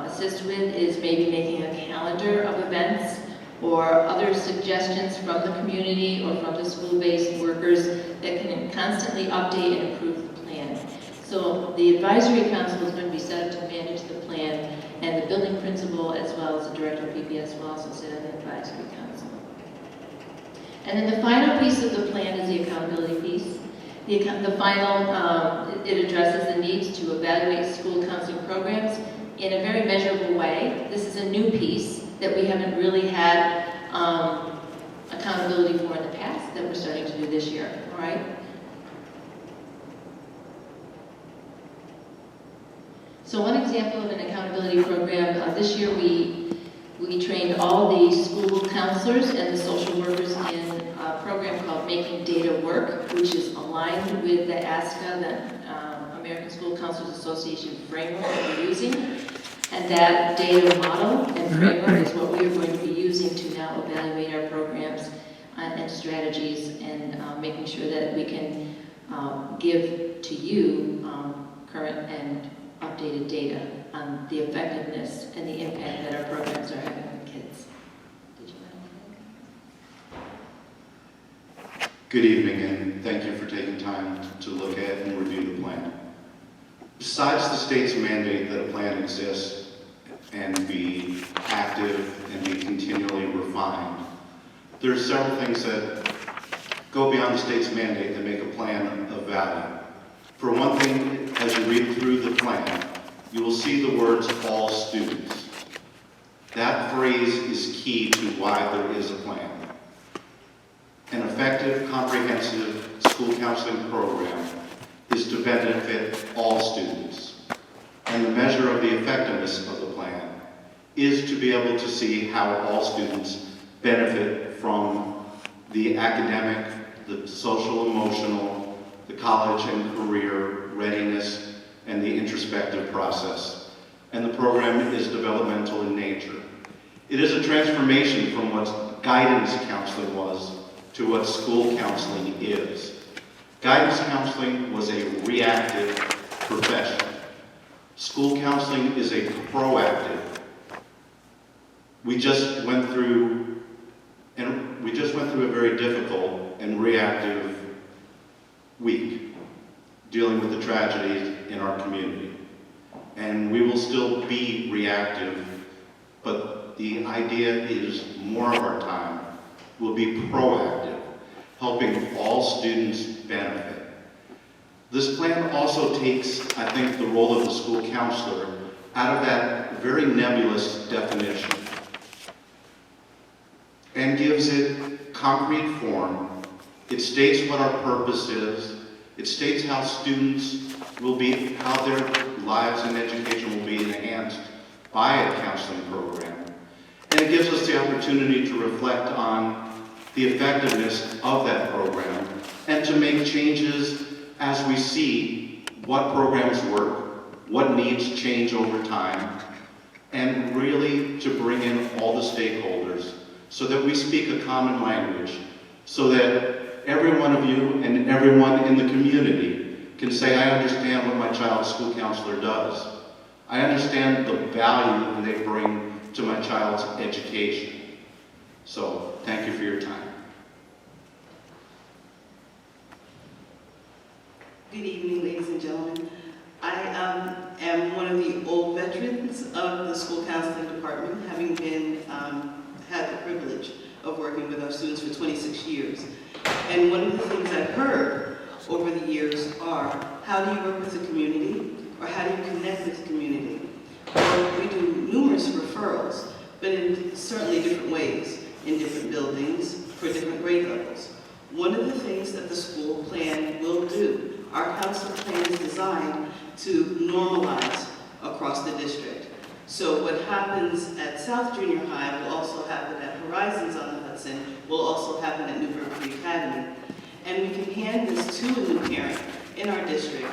assist with is maybe making a calendar of events or other suggestions from the community or from the school-based workers that can constantly update and improve the plan. So the advisory council is going to be set up to manage the plan, and the building principal as well as the director of PPS will also sit on the advisory council. And then the final piece of the plan is the accountability piece. The final, it addresses the needs to evaluate school counseling programs in a very measurable way. This is a new piece that we haven't really had accountability for in the past that we're starting to do this year, all right? So one example of an accountability program, this year we trained all the school counselors and the social workers in a program called Making Data Work, which is aligned with the ASCA, the American School Counselors Association framework that we're using. And that data model and framework is what we are going to be using to now evaluate our programs and strategies, and making sure that we can give to you current and updated data on the effectiveness and the impact that our programs are having on kids. Did you want to? Good evening, and thank you for taking time to look at and review the plan. Besides the state's mandate that a plan exists and be active and be continually refined, there are several things that go beyond the state's mandate that make a plan of value. For one thing, as you read through the plan, you will see the words all students. That phrase is key to why there is a plan. An effective, comprehensive school counseling program is to benefit all students. And the measure of the effectiveness of the plan is to be able to see how all students benefit from the academic, the social, emotional, the college and career readiness, and the introspective process. And the program is developmental in nature. It is a transformation from what guidance counseling was to what school counseling is. Guidance counseling was a reactive profession. School counseling is a proactive. We just went through a very difficult and reactive week dealing with the tragedies in our community. And we will still be reactive, but the idea is more of our time will be proactive, helping all students benefit. This plan also takes, I think, the role of the school counselor out of that very nebulous definition and gives it concrete form. It states what our purpose is. It states how students will be, how their lives and education will be enhanced by a counseling program. And it gives us the opportunity to reflect on the effectiveness of that program and to make changes as we see what programs work, what needs change over time, and really to bring in all the stakeholders so that we speak a common language, so that every one of you and everyone in the community can say, I understand what my child's school counselor does. I understand the value that they bring to my child's education. So, thank you for your time. Good evening, ladies and gentlemen. I am one of the old veterans of the school counseling department, having been had the privilege of working with our students for 26 years. And one of the things I've heard over the years are, how do you work with the community, or how do you connect with the community? Well, we do numerous referrals, but in certainly different ways, in different buildings, for different grade levels. One of the things that the school plan will do, our counseling plan is designed to normalize across the district. So what happens at South Junior High will also happen at Horizons on the Hudson, will also happen at Newburgh BOE Academy. And we can hand this to a new parent in our district,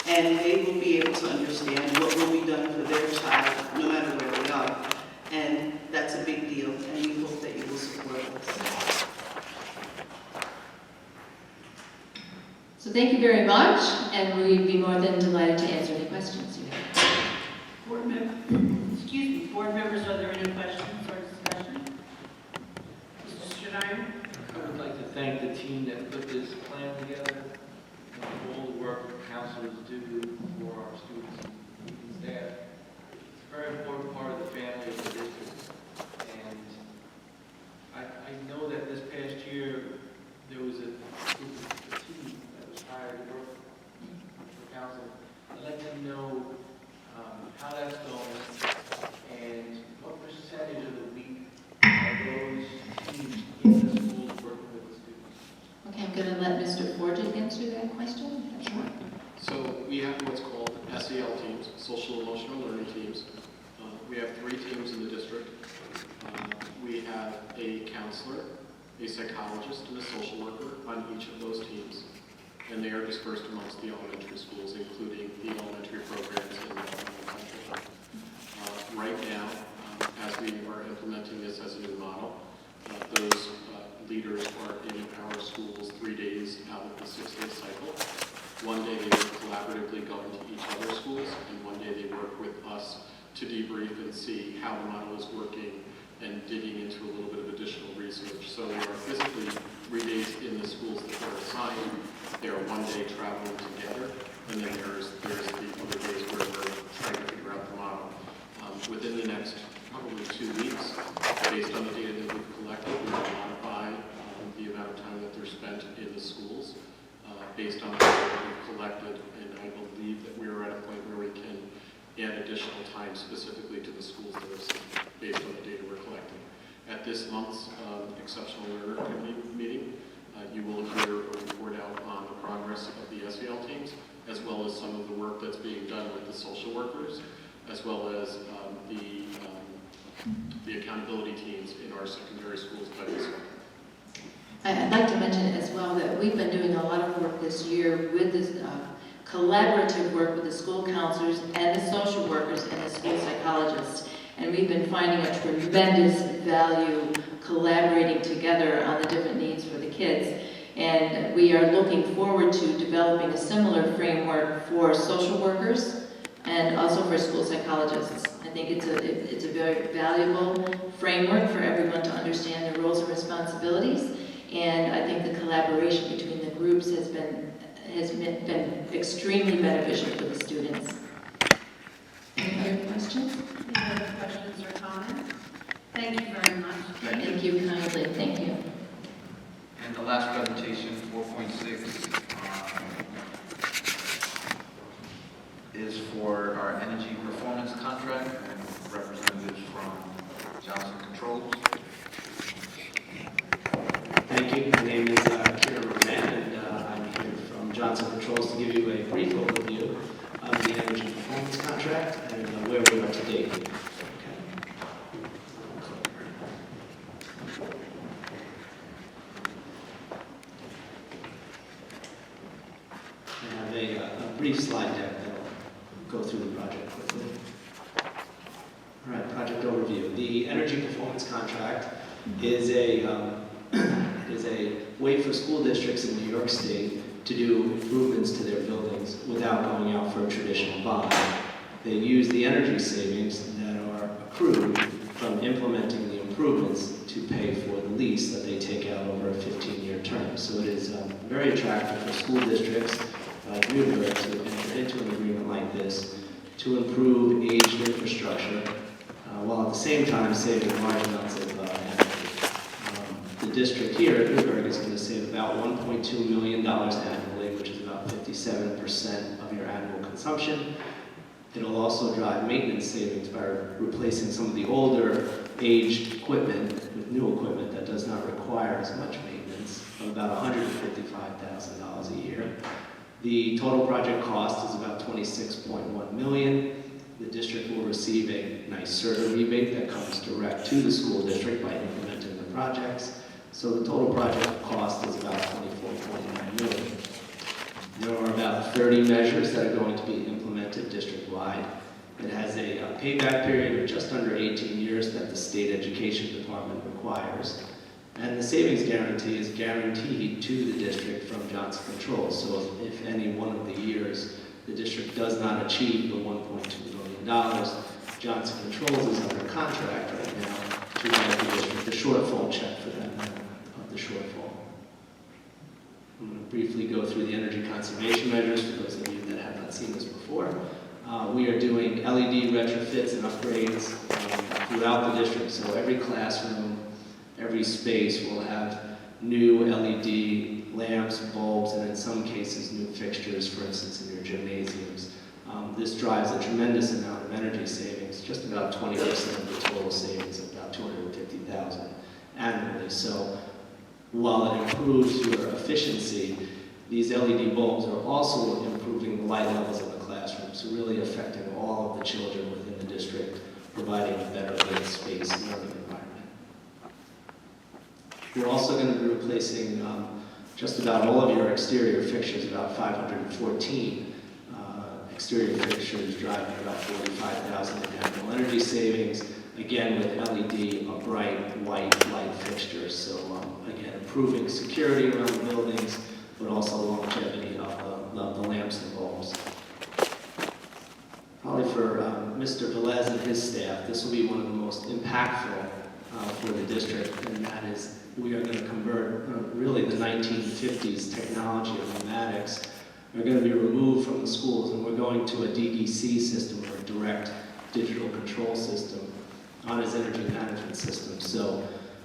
and they will be able to understand what will be done for their child, no matter where they are. And that's a big deal, and we hope that you will support us. So thank you very much, and we'd be more than delighted to answer any questions you have. Board members, are there any questions or discussion? Mr. Schneider? I would like to thank the team that put this plan together, and for all the work counselors do for our students and staff. It's a very important part of the family of the district. And I know that this past year, there was a team that was hired to work for counseling. I'd like to know how that's going and what percentage of the week are those teams in the schools working with the students? Okay, I'm going to let Mr. Forget answer that question. Sure. So we have what's called SEL teams, social emotional learning teams. We have 3 teams in the district. We have a counselor, a psychologist, and a social worker on each of those teams. and they are dispersed amongst the elementary schools, including the elementary programs in the country. Right now, as we are implementing this as a new model, those leaders are in our schools 3 days out of the 6-day cycle. One day they work collaboratively going to each other's schools, and one day they work with us to debrief and see how the model is working and digging into a little bit of additional research. So they are physically 3 days in the schools that they're assigned. They are 1 day traveling together, and then there's the other days where we're trying to figure out the model. Within the next probably 2 weeks, based on the data that we've collected, we will modify the amount of time that they're spent in the schools based on the data that we've collected, and I believe that we are at a point where we can add additional time specifically to the schools that are assigned based on the data we're collecting. At this month's Exceptional Learner Committee meeting, you will hear a report out on the progress of the SEL teams, as well as some of the work that's being done with the social workers, as well as the accountability teams in our secondary schools by this month. I'd like to mention as well that we've been doing a lot of work this year with this collaborative work with the school counselors and the social workers and the school psychologists. And we've been finding a tremendous value collaborating together on the different needs for the kids. And we are looking forward to developing a similar framework for social workers and also for school psychologists. I think it's a very valuable framework for everyone to understand their roles and responsibilities. And I think the collaboration between the groups has been extremely beneficial for the students. Any other questions? Any other questions or comments? Thank you very much. Thank you kindly. Thank you. And the last presentation, 4.6, is for our energy performance contract and representatives from Johnson Controls. Thank you. My name is Kieran Roman, and I'm here from Johnson Controls to give you a brief overview of the energy performance contract and where we are to date. Okay. I have a brief slide deck that will go through the project quickly. All right, project overview. The energy performance contract is a way for school districts in New York State to do improvements to their buildings without going out for a traditional bond. They use the energy savings that are accrued from implementing the improvements to pay for the lease that they take out over a 15-year term. So it is very attractive for school districts like Newburgh to enter into an agreement like this to improve aged infrastructure while at the same time saving large amounts of energy. The district here at Newburgh is going to save about $1.2 million annually, which is about 57% of your annual consumption. It'll also drive maintenance savings by replacing some of the older aged equipment with new equipment that does not require as much maintenance, of about $155,000 a year. The total project cost is about $26.1 million. The district will receive a NYSERDA rebate that comes direct to the school district by implementing the projects. So the total project cost is about $24.9 million. There are about 30 measures that are going to be implemented district-wide. It has a payback period of just under 18 years that the state education department requires. And the savings guarantee is guaranteed to the district from Johnson Controls. So if any one of the years the district does not achieve the $1.2 million, Johnson Controls is under contract right now to write the district the shortfall check for that amount of the shortfall. I'm going to briefly go through the energy conservation measures for those of you that have not seen this before. We are doing LED retrofits and upgrades throughout the district. So every classroom, every space will have new LED lamps, bulbs, and in some cases new fixtures, for instance, in your gymnasiums. This drives a tremendous amount of energy savings, just about 20% of the total savings of about $250,000 annually. So while it improves your efficiency, these LED bulbs are also improving the light levels in the classroom, so really affecting all of the children within the district, providing a better lit space learning environment. We're also going to be replacing just about all of your exterior fixtures, about 514 exterior fixtures, driving about 45,000 in annual energy savings, again with LED, a bright white light fixture. So again, improving security around the buildings, but also longevity of the lamps and bulbs. Probably for Mr. Velez and his staff, this will be one of the most impactful for the district, and that is we are going to convert really the 1950s technology of pneumatics. Are going to be removed from the schools, and we're going to a DDC system, or a direct digital control system, on his energy management system. So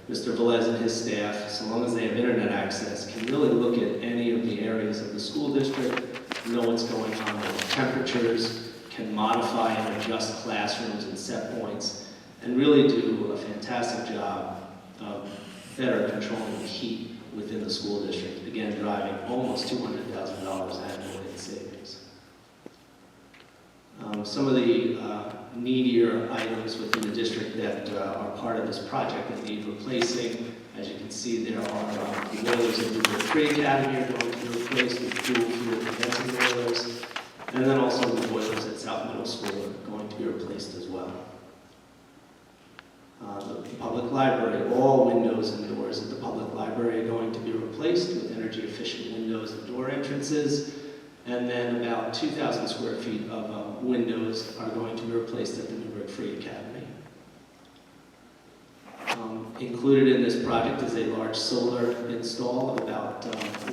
Mr. Velez and his staff, so long as they have internet access, can really look at any of the areas of the school district, know what's going on with temperatures, can modify and adjust classrooms and set points, and really do a fantastic job of better controlling the heat within the school district, again driving almost $200,000 annually in savings. Some of the needier items within the district that are part of this project that need replacing, as you can see, there are the boilers at Newburgh Free Academy are going to be replaced with dual fuel condensing boilers, and then also the boilers at South Middle School are going to be replaced as well. The public library, all windows and doors at the public library are going to be replaced with energy efficient windows and door entrances, and then about 2,000 square feet of windows are going to be replaced at the Newburgh Free Academy. Included in this project is a large solar install of about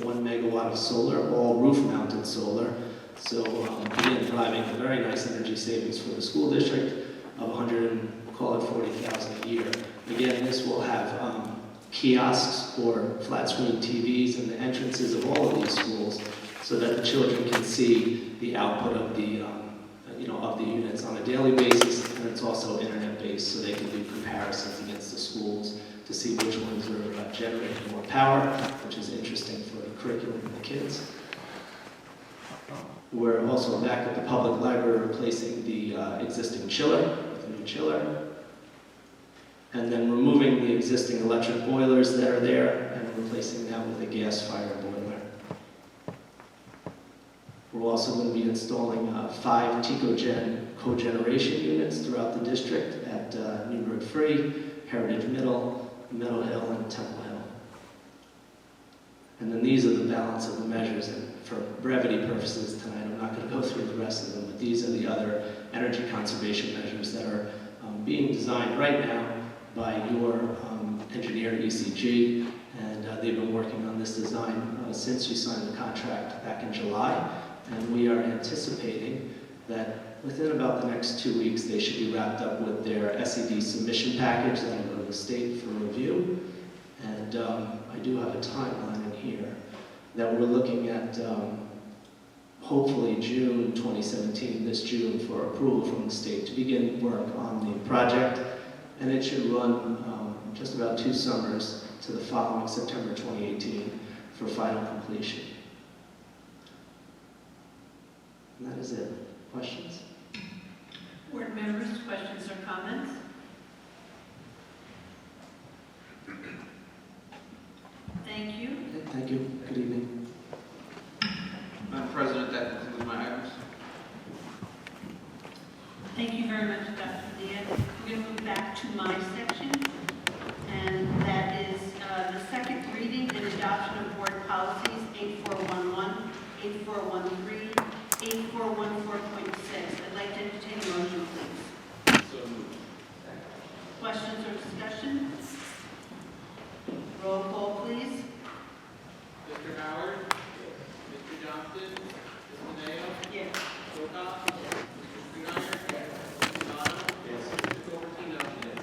1 megawatt of solar, all roof mounted solar. So again, driving a very nice energy savings for the school district of call it $40,000 a year. Again, this will have kiosks or flat screen TVs in the entrances of all of these schools, so that the children can see the output of the of the units on a daily basis, and it's also internet based, so they can do comparisons against the schools to see which ones are generating more power, which is interesting for the curriculum and the kids. We're also back at the public library replacing the existing chiller with a new chiller, and then removing the existing electric boilers that are there and replacing that with a gas-fired boiler. We're also going to be installing 5 Tecogen cogeneration units throughout the district at Newburgh Free, Heritage Middle, Meadow Hill, and Temple Hill. And then these are the balance of the measures, and for brevity purposes tonight, I'm not going to go through the rest of them, but these are the other energy conservation measures that are being designed right now by your engineer, ECG, and they've been working on this design since you signed the contract back in July, and we are anticipating that within about the next 2 weeks, they should be wrapped up with their SED submission package that will go to the state for review. And I do have a timeline in here that we're looking at hopefully June 2017, this June, for approval from the state to begin work on the project. And it should run just about 2 summers to the following September 2018 for final completion. And that is it. Questions? Board members, questions or comments? Thank you. Thank you. Good evening. Madam President, that concludes my items. Thank you very much, Dr. Dia. We're going to move back to my section, and that is the second reading and adoption of board policies 8411, 8413, 8414.6. I'd like to entertain a motion, please. So moved. Questions or discussion? Roll call, please. Mr. Howard? Mr. Johnston? Mr. Nail? Yes. Wilcox? Mr. Schneider? Mr. Donovan? Yes. Mr. Cupertino? Yes.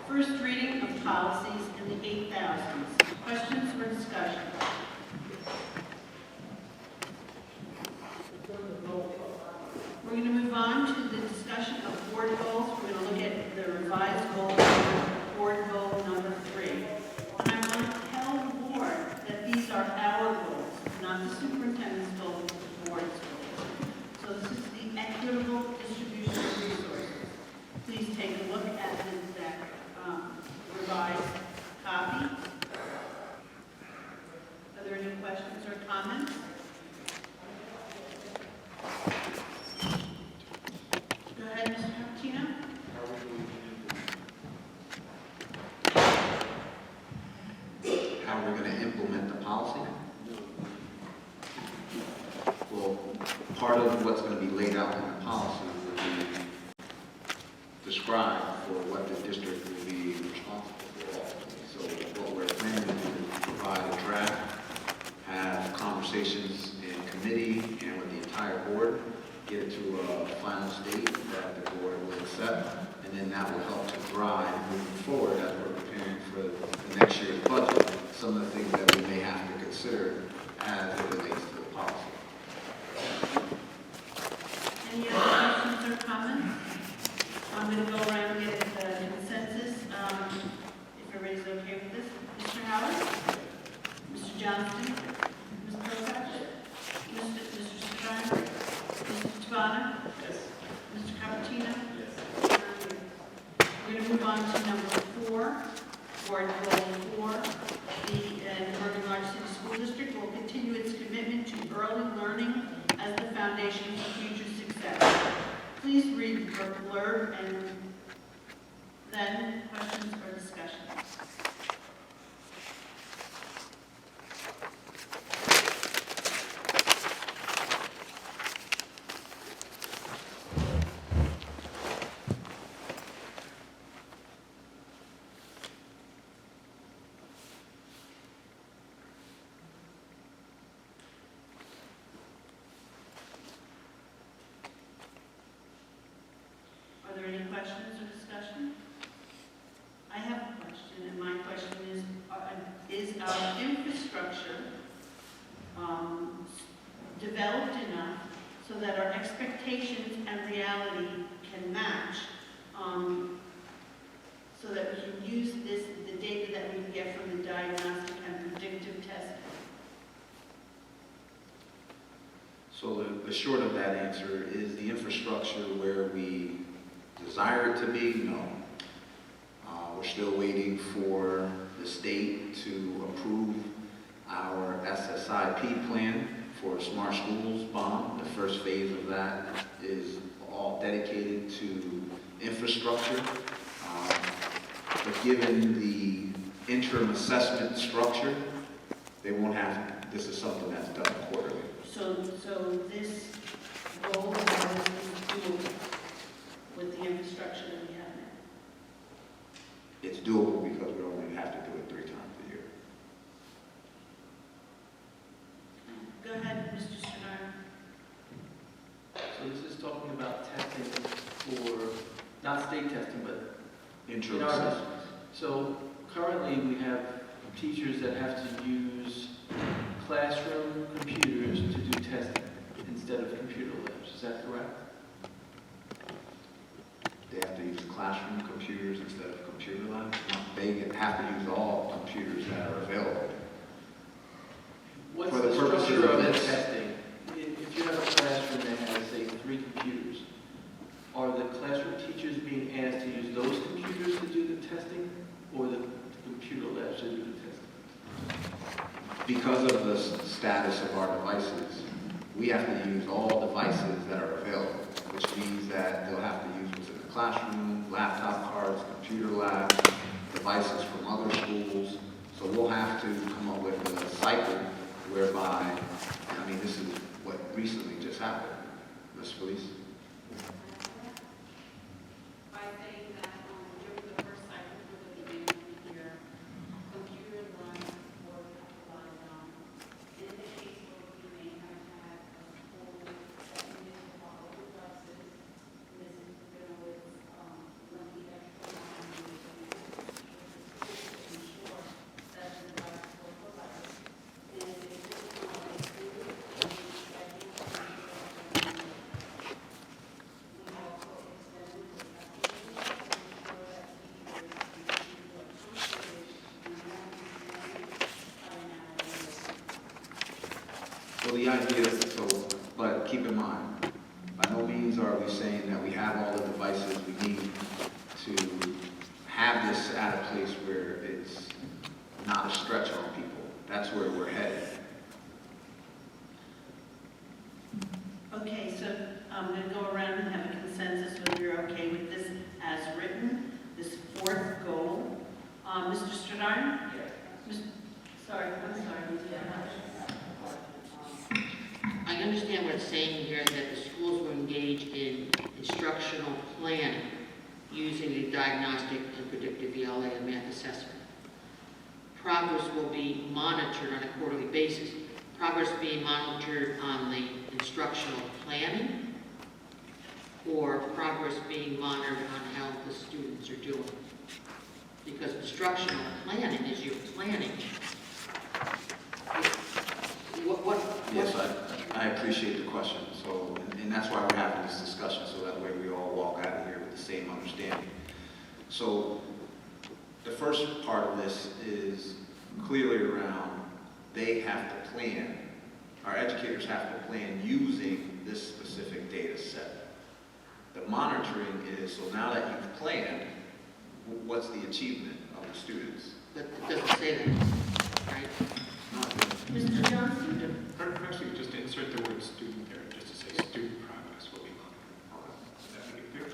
First reading of policies in the 8000s. Questions or discussion? We're going to move on to the discussion of board goals. We're going to look at the revised goal, board goal number 3. And I want to tell the board that these are our goals, not the superintendent's goals, but the board's goals. So this is the equitable distribution of resources. Please take a look at the revised copy. comments? Go ahead, Mr. Cappuccino. How we're going to implement the policy? Well, part of what's going to be laid out in the policy will be described for what the district will be responsible for. So what we're planning to do is provide a draft, have conversations in committee and with the entire board, get it to a final state that the board will accept, and then that will help to drive moving forward as we're preparing for the next year's budget, some of the things that we may have to consider as it relates to the policy. Any other questions or comments? I'm going to go around and get the consensus, if everybody's okay with this. Mr. Howard? Mr. Johnston? Ms. Kovacs? Mr. Stein? Mr. Tabana? Yes. Mr. Cappuccino? Yes. We're going to move on to number 4, Board Goal 4. The Newburgh Enlarged City School District will continue its commitment to early learning as the foundation for future success. Please read the blurb and then questions or discussion. Are there any questions or discussion? I have a question, and my question is our infrastructure developed enough so that our expectations and reality can match, so that we can use the data that we get from the diagnostic and predictive testing? So the short of that answer is the infrastructure where we desire it to be, no. We're still waiting for the state to approve our SSIP plan for Smart Schools bond. The first phase of that is all dedicated to infrastructure. But given the interim assessment structure, they won't have, this is something that's done quarterly. So this goal is doable with the infrastructure that we have now? It's doable because we only have to do it 3 times a year. Go ahead, Mr. Sternard. So this is talking about testing for, not state testing, but Interim in our assessment. district. So currently, we have teachers that have to use classroom computers to do testing instead of computer labs. Is that correct? They have to use classroom computers instead of computer labs. They have to use all computers that are available. What's For the the purposes structure of of the this. testing? If you have a classroom that has, say, 3 computers, are the classroom teachers being asked to use those computers to do the testing, or the computer labs to do the testing? Because of the status of our devices, we have to use all devices that are available, which means that they'll have to use what's in the classroom, laptop cards, computer labs, devices from other schools. So we'll have to come up with a cycle whereby, I mean, this is what recently just happened. Ms. Felice? By saying that during the first cycle for the beginning of the year, computer runs or in the case where we may have had a school that needed to follow the buses, this is with lengthy extra time to ensure that the devices were provided. And if it was not a school, Well, the idea, but keep in mind, by no means are we saying that we have all the devices we need to have this at a place where it's not a stretch on people. That's where we're headed. Okay, so I'm going to go around and have a consensus whether you're okay with this as written, this fourth goal. Mr. Stradine? Yes. Sorry, I'm sorry. I understand what it's saying here, that the schools will engage in instructional planning using a diagnostic and predictive ELA and math assessment. Progress will be monitored on a quarterly basis. Progress being monitored on the instructional planning, or progress being monitored on how the students are doing? Because instructional planning is your planning. Yes, I appreciate the question. So, and that's why we're having this discussion, so that way we all walk out of here with the same understanding. So, the first part of this is clearly around they have to plan. Our educators have to plan using this specific data set. The monitoring is, so now that you've planned, what's the achievement of the students? But it doesn't say that, right? Mr. Johnson? Perhaps you could just insert the word student there, just to say student progress will be monitored. Does that make it clear?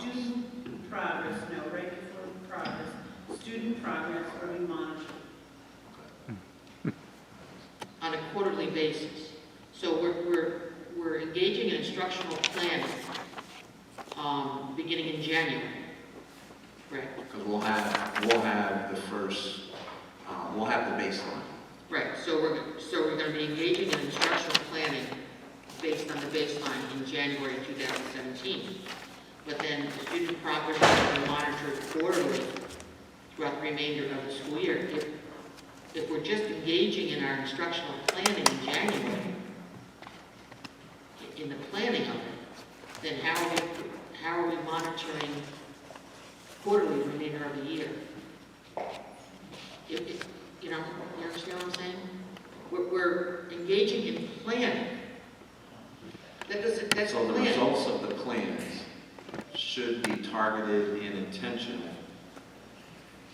Student progress, no, right before progress. Student progress will be monitored. On a quarterly basis. So we're engaging in instructional planning beginning in January. Right. Because we'll have the first, we'll have the baseline. Right. So we're going to be engaging in instructional planning based on the baseline in January 2017. But then the student progress will be monitored quarterly throughout the remainder of the school year. If we're just engaging in our instructional planning in January, in the planning of it, then how are we monitoring quarterly the remainder of the year? You understand what I'm saying? We're engaging in planning. That's So the planning. results of the plans should be targeted and intentional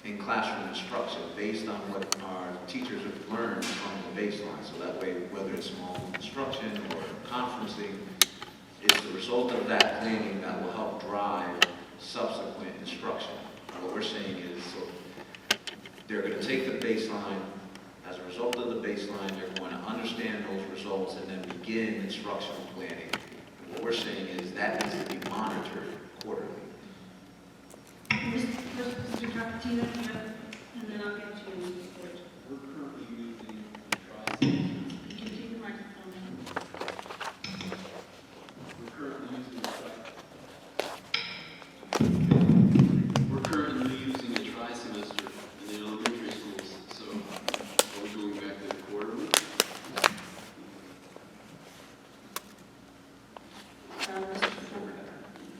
in classroom instruction based on what our teachers have learned from the baseline. So that way, whether it's small instruction or conferencing, it's the result of that planning that will help drive subsequent instruction. What we're saying is, so they're going to take the baseline. As a result of the baseline, they're going to understand those results and then begin instructional planning. And what we're saying is that needs to be monitored quarterly. Mr. Carpentino, and then I'll get to you. We're currently using the tri-state. You can take the microphone. We're currently using a tri-semester in the elementary schools, so are we going back to the quarterly? Mr. Ford,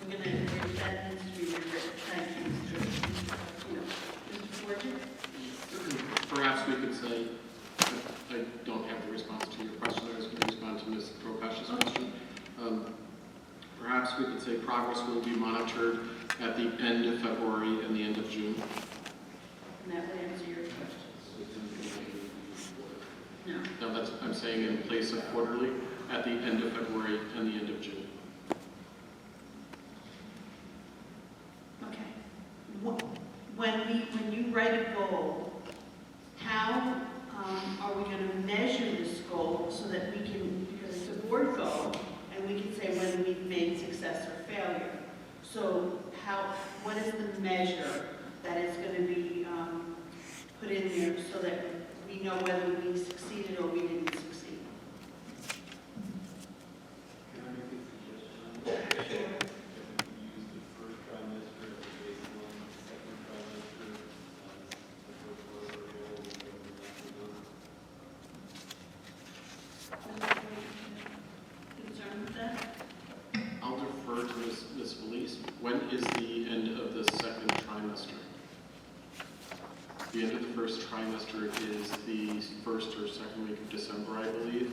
we're going to get that needs to be rewritten. Thank you, Mr. Carpentino. Mr. Ford? Perhaps we could say, I don't have the response to your question, I was going to respond to Ms. Prokash's question. Perhaps we could say progress will be monitored at the end of February and the end of June. And that would answer your question. No. No, that's, I'm saying in place of quarterly, at the end of February and the end of June. Okay. When you write a goal, how are we going to measure this goal so that we can, because it's a board goal, and we can say whether we've made success or failure. So what is the measure that is going to be put in there so that we know whether we succeeded or we didn't succeed? Can I make a suggestion? Sure. If we use the first trimester as a baseline, the second trimester as the first quarter goal, Concerned with that? I'll defer to Ms. Felice. When is the end of the second trimester? The end of the first trimester is the first or second week of December, I believe.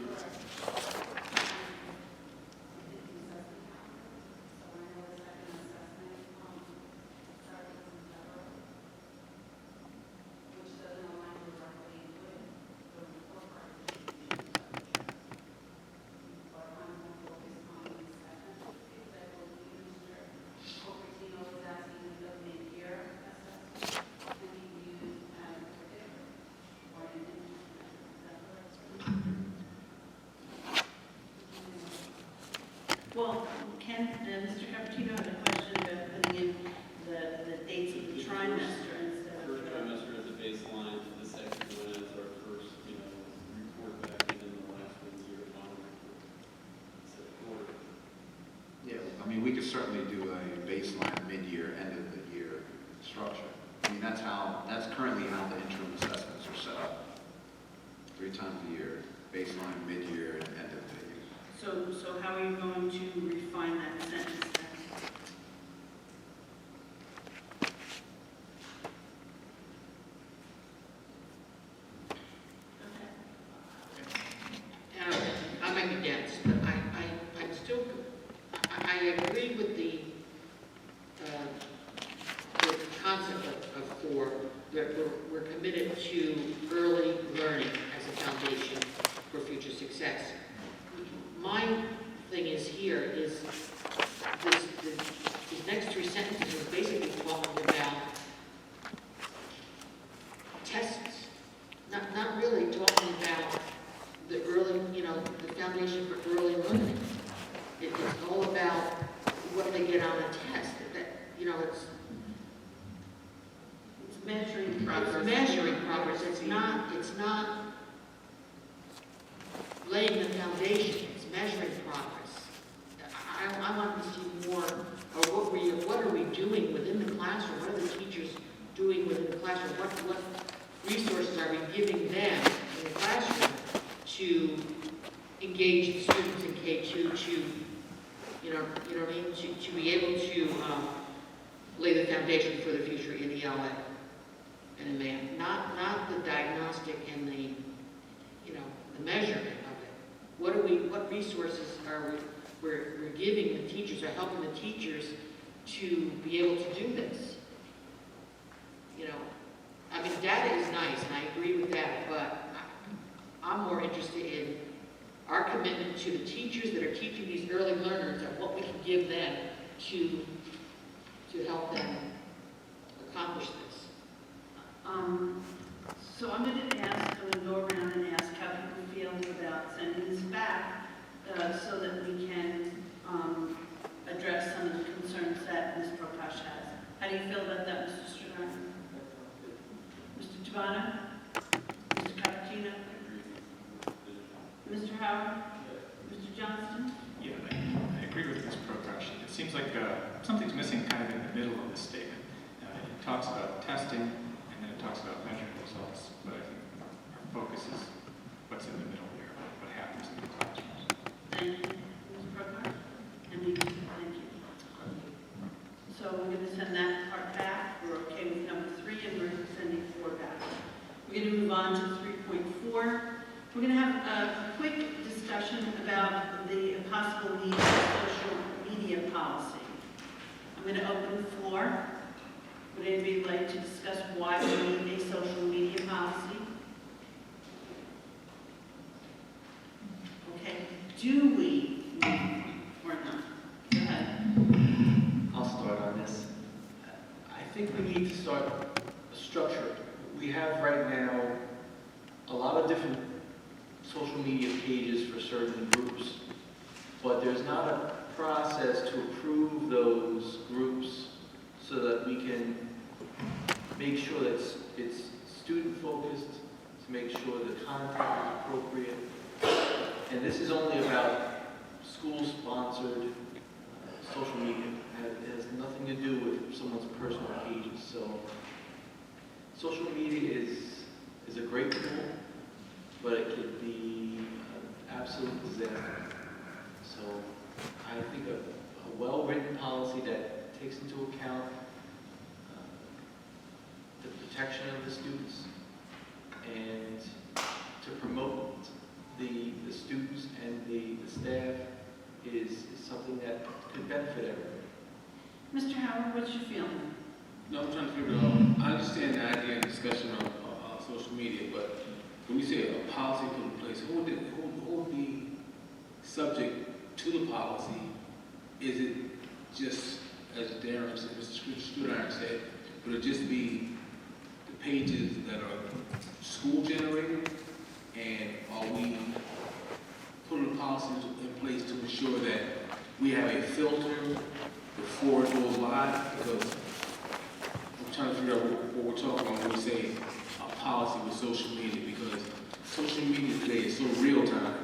again, Mr. Cappuccino had a question about putting in the dates of the trimester instead of. First trimester as a baseline, the second one as our first, report back, and then the last one's your final report. It's a quarter. Yeah, I mean, we could certainly do a baseline, mid-year, end of the year structure. I mean, that's currently how the interim assessments are set up. 3 times a year, baseline, mid-year, and end of the year. So how are you going to refine that sentence then? I might be dense, but I'm still, I agree with the concept of 4, that we're committed to early learning as a foundation for future success. My thing is here is these next 3 sentences are basically talking about tests, not really talking about the early, the foundation for early learning. It's all about what they get on a test. It's measuring progress. It's measuring progress. It's not laying the foundation. It's measuring progress. I want to see more of what are we doing within the classroom? What are the teachers doing within the classroom? What resources are we giving them in the classroom to engage the students in K2 to, to be able to lay the foundation for the future in ELA and in math. Not the diagnostic and the measurement of it. What resources are we're giving the teachers, or helping the teachers to be able to do this? I mean, data is nice, and I agree with that, but I'm more interested in our commitment to the teachers that are teaching these early learners and what we can give them to help them accomplish this. So I'm going to go around and ask how people feel about sending this back so that we can address some of the concerns that Ms. Prakash has. How do you feel about that, Mr. Stradone? Mr. Tabana? Mr. Cappuccino? Mr. Howard? Mr. Johnston? Yeah, I agree with Ms. Prakash. It seems like something's missing kind of in the middle of the statement. It talks about testing, and then it talks about measuring results, but I think our focus is what's in the middle here, what happens in the classrooms. Thank you, Ms. Prakash. And we thank you. So we're going to send that part back. We're okay with number 3, and we're sending 4 back. We're going to move on to 3.4. We're going to have a quick discussion about the possible need for social media policy. I'm going to open the floor. Would anybody like to discuss why we need a social media policy? Okay. Do we need one or not? Go ahead. I'll start on this. I think we need to start a structure. We have right now a lot of different social media pages for certain groups, but there's not a process to approve those groups so that we can make sure that it's student-focused, to make sure the content is appropriate. And this is only about school-sponsored social media. It has nothing to do with someone's personal pages. So social media is a great tool, but it could be an absolute disaster. So I think a well-written policy that takes into account the protection of the students and to promote the students and the staff is something that could benefit everybody. Mr. Howard, what's your feeling? No, I'm trying to figure out, I understand the idea and discussion of social media, but when you say a policy put in place, who would be subject to the policy? Is it just, as Darren said, Mr. Student said, would it just be the pages that are school generated? And are we putting policies in place to ensure that we have a filter before it goes live? Because I'm trying to figure out what we're talking about when we say a policy with social media, because social media today is so real time.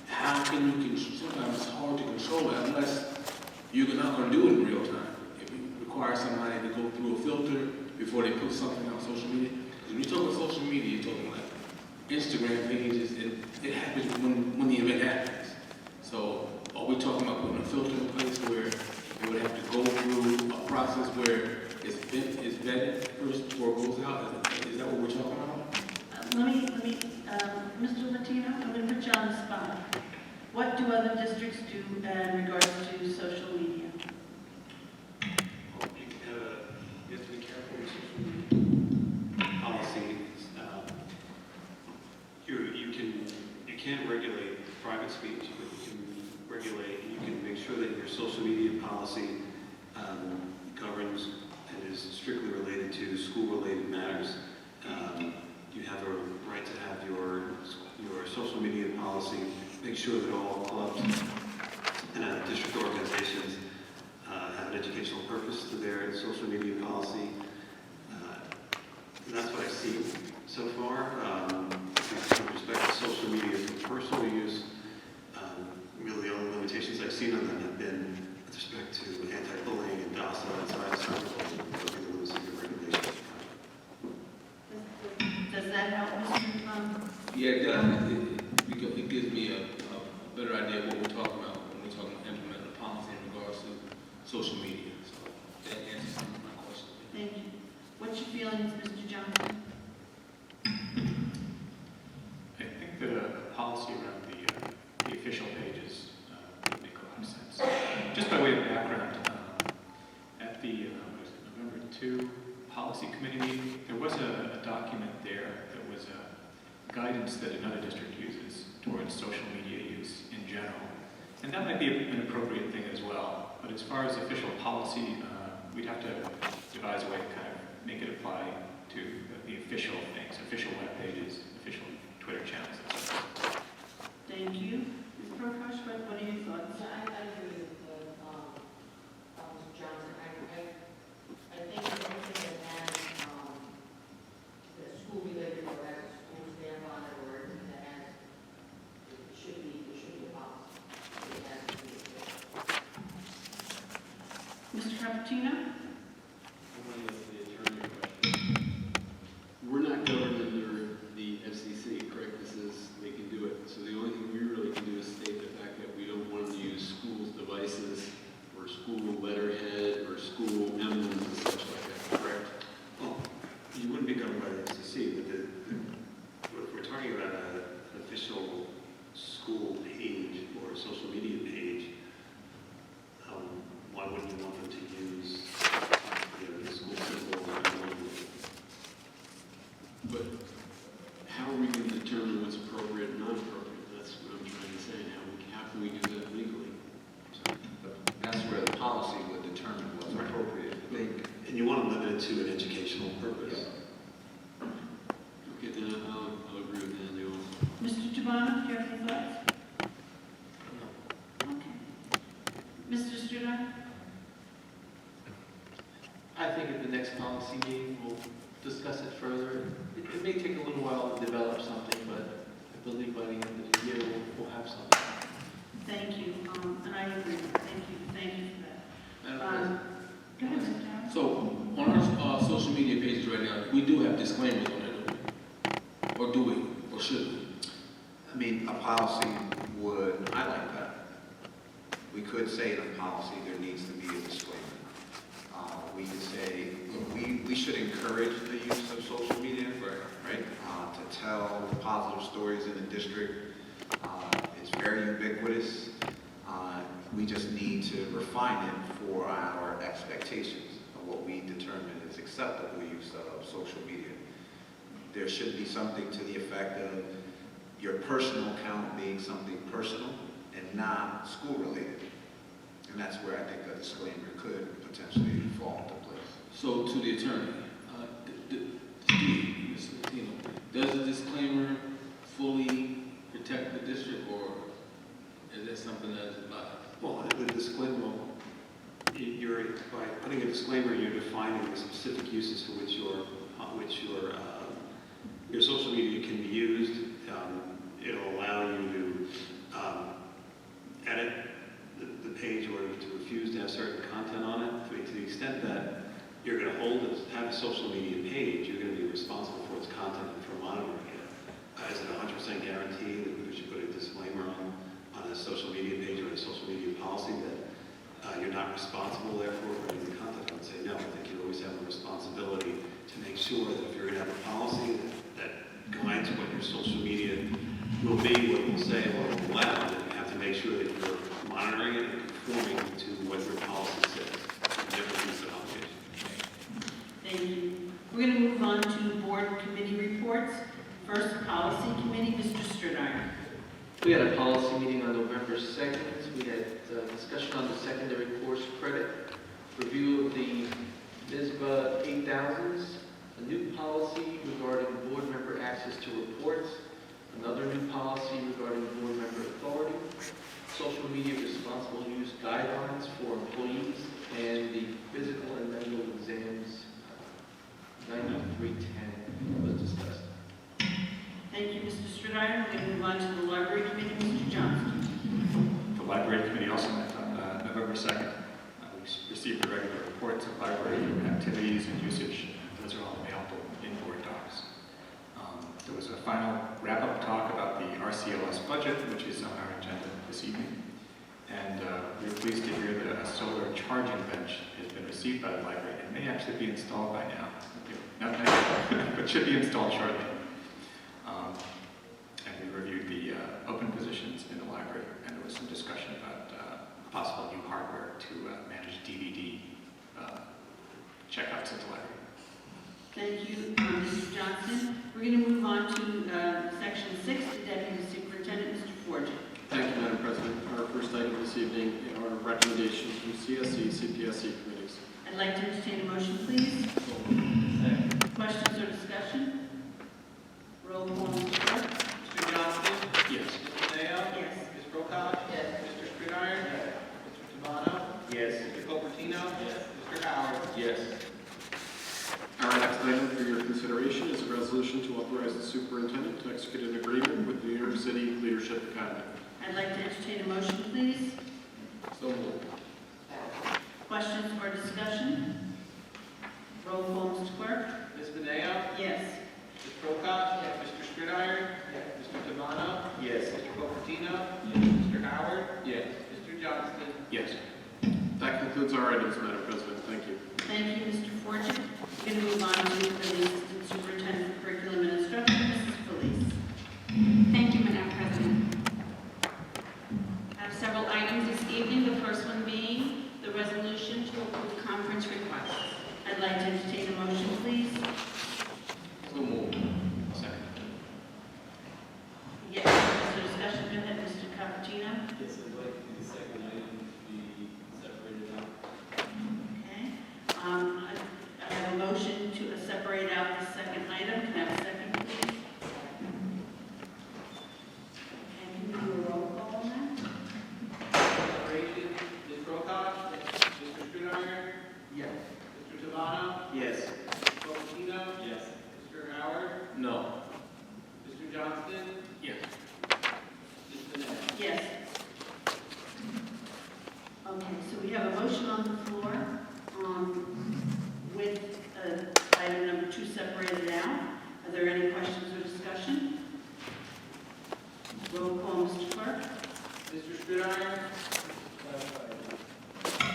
How can you control? Sometimes it's hard to control it unless you're not going to do it in real time. It requires somebody to go through a filter before they put something on social media. Because when you talk about social media, you're talking like Instagram pages, and it happens when the event happens. So are we talking about putting a filter in place where they would have to go through a process where it's vetted first before it goes out? Is that what we're talking about? Let me, Mr. Latino, I'm going to put you on the spot. What do other districts do in regards to social media? You have to be careful with social media policy. You can't regulate private speech, but you can regulate, you can make sure that your social media policy governs and is strictly related to school-related matters. You have a right to have your social media policy, make sure that all clubs and district organizations have an educational purpose to their social media policy. And that's what I've seen so far. With respect to social media for personal use, really the only limitations I've seen on them have been with respect to anti-bullying and DASA and cyber rules and regulations. Does that help, Mr. Yeah, it does. It gives me a better idea of what we're talking about when we're talking about implementing a policy in regards to social media. So that answers some of my questions. Thank you. What's your feelings, Mr. Johnson? I think the policy around the official pages would make a lot of sense. Just by way of background, at the what is it, November 2 policy committee meeting, there was a document there that was a guidance that another district uses towards social media use in general. And that might be an appropriate thing as well. But as far as official policy, we'd have to devise a way to kind of make it apply to the official things, official web pages, official Twitter channels, etc. Thank you. Ms. Prakash, what are your thoughts? I agree with Mr. Johnson. I think anything that has the school related or has a school stamp on it or anything that has, it should be a policy. It has to be Mr. Cappuccino? We're not governed under the FCC, correct? They can do it. So the only thing we really can do is state the fact that we don't want to use schools' devices or school letterhead or school emblems and such like that, correct? Well, you wouldn't be governed by the FCC, but if we're talking about an official school page or a social media page, why wouldn't you want them to use the school symbol? But how are we going to determine what's appropriate and not appropriate? That's what I'm trying to say. How can we do that legally? That's where the policy would determine what's appropriate. And you want to limit it to an educational purpose. Okay, then I'll agree with that. Mr. Tabano, do you have any thoughts? Okay. Mr. Studo? I think at the next policy meeting, we'll discuss it further. It may take a little while to develop something, but I believe by the end of the year, we'll have something. Thank you, and I agree. Thank you for that. Go ahead, Mr. Johnson. So on our social media pages right now, we do have disclaimers on it, don't we? Or do we? Or should we? I mean, a policy would, I like that. We could say in a policy there needs to be a disclaimer. We could say, look, we should encourage the use of social media, right? To tell positive stories in the district. It's very ubiquitous. We just need to refine it for our expectations of what we determine is acceptable use of social media. There should be something to the effect of your personal account being something personal and not school-related. And that's where I think a disclaimer could potentially fall into place. So to the attorney, Steve, Mr. Latino, does the disclaimer fully protect the district, or is that something that is advised? Well, the disclaimer, by putting a disclaimer, you're defining the specific uses for which your social media can be used. It'll allow you to edit the page or to refuse to have certain content on it. I mean, to the extent that you're going to have a social media page, you're going to be responsible for its content and for monitoring it. Is it 100% guarantee that we should put a disclaimer on a social media page or a social media policy that you're not responsible, therefore, for any content? I would say no. I think you always have a responsibility to make sure that if you're going to have a policy that guides what your social media will be, what it will say, what it will allow, then you have to make sure that you're monitoring it and conforming to what your policy says. Different piece of obligation. Thank you. We're going to move on to board committee reports. First, policy committee, Mr. Stridiron. We had a policy meeting on November 2nd. We had discussion on the secondary course credit, review of the NISBA 8000s, a new policy regarding board member access to reports, another new policy regarding board member authority, social media responsible use guidelines for employees, and the physical and mental exams 9310 was discussed. Thank you, Mr. Stridiron. We're going to move on to the library committee, Mr. Johnston. The library committee also met on November 2nd. We received the regular reports of library activities and usage. Those are all available in board docs. There was a final wrap-up talk about the RCLS budget, which is on our agenda this evening. And we're pleased to hear that a solar charging bench has been received by the library. It may actually be installed by now. Not now, but should be installed shortly. And we reviewed the open positions in the library, and there was some discussion about possible new hardware to manage DVD checkouts at the library. Thank you, Mr. Johnson. We're going to move on to section 6, the deputy superintendent, Mr. Forgy. Thank you, Madam President. Our first item this evening are recommendations from CSE, CPSE committees. I'd like to entertain a motion, please. Questions or discussion? Roll call, Mr. Clerk. Mr. Johnston? Yes. Mr. Mayo? Yes. Ms. Prokop? Yes. Mr. Stridiron? Yes. Mr. Tamano? Yes. Mr. Copertino? Yes. Mr. Howard? Yes. Our next item for your consideration is a resolution to authorize the superintendent to execute an agreement with the New York City Leadership Academy. I'd like to entertain a motion, please. So moved. Questions or discussion? Roll call, Mr. Clerk. Ms. Beneo? Yes. Ms. Prokop? Yes. Mr. Stridiron? Yes. Mr. Tamano? Yes. Mr. Copertino? Yes. Mr. Howard? Yes. Mr. Johnston? Yes. That concludes our items, Madam President. Thank you. Thank you, Mr. Fortune. We're going to move on to the Assistant Superintendent for Curriculum and Instruction, Mrs. Felice. Thank you, Madam President. I have several items this evening, the first one being the resolution to approve conference requests. I'd like to entertain a motion, please. So moved. Second. Yes, Mr. Discussion, go ahead, Mr. Cappuccino. Yes, I'd like the second item to be separated out. Okay. I have a motion to separate out the second item. Can I have a second, please? And can we do a roll call on that? Separation. Ms. Prokop? Mr. Stridiron? Yes. Mr. Tamano? Yes. Mr. Copertino? Yes. Mr. Howard? No. Mr. Johnston? Yes. Ms. Beneo? Yes. Okay, so we have a motion on the floor with item number 2 separated out. Are there any questions or discussion? Roll call, Mr. Clerk. Mr. Stridiron?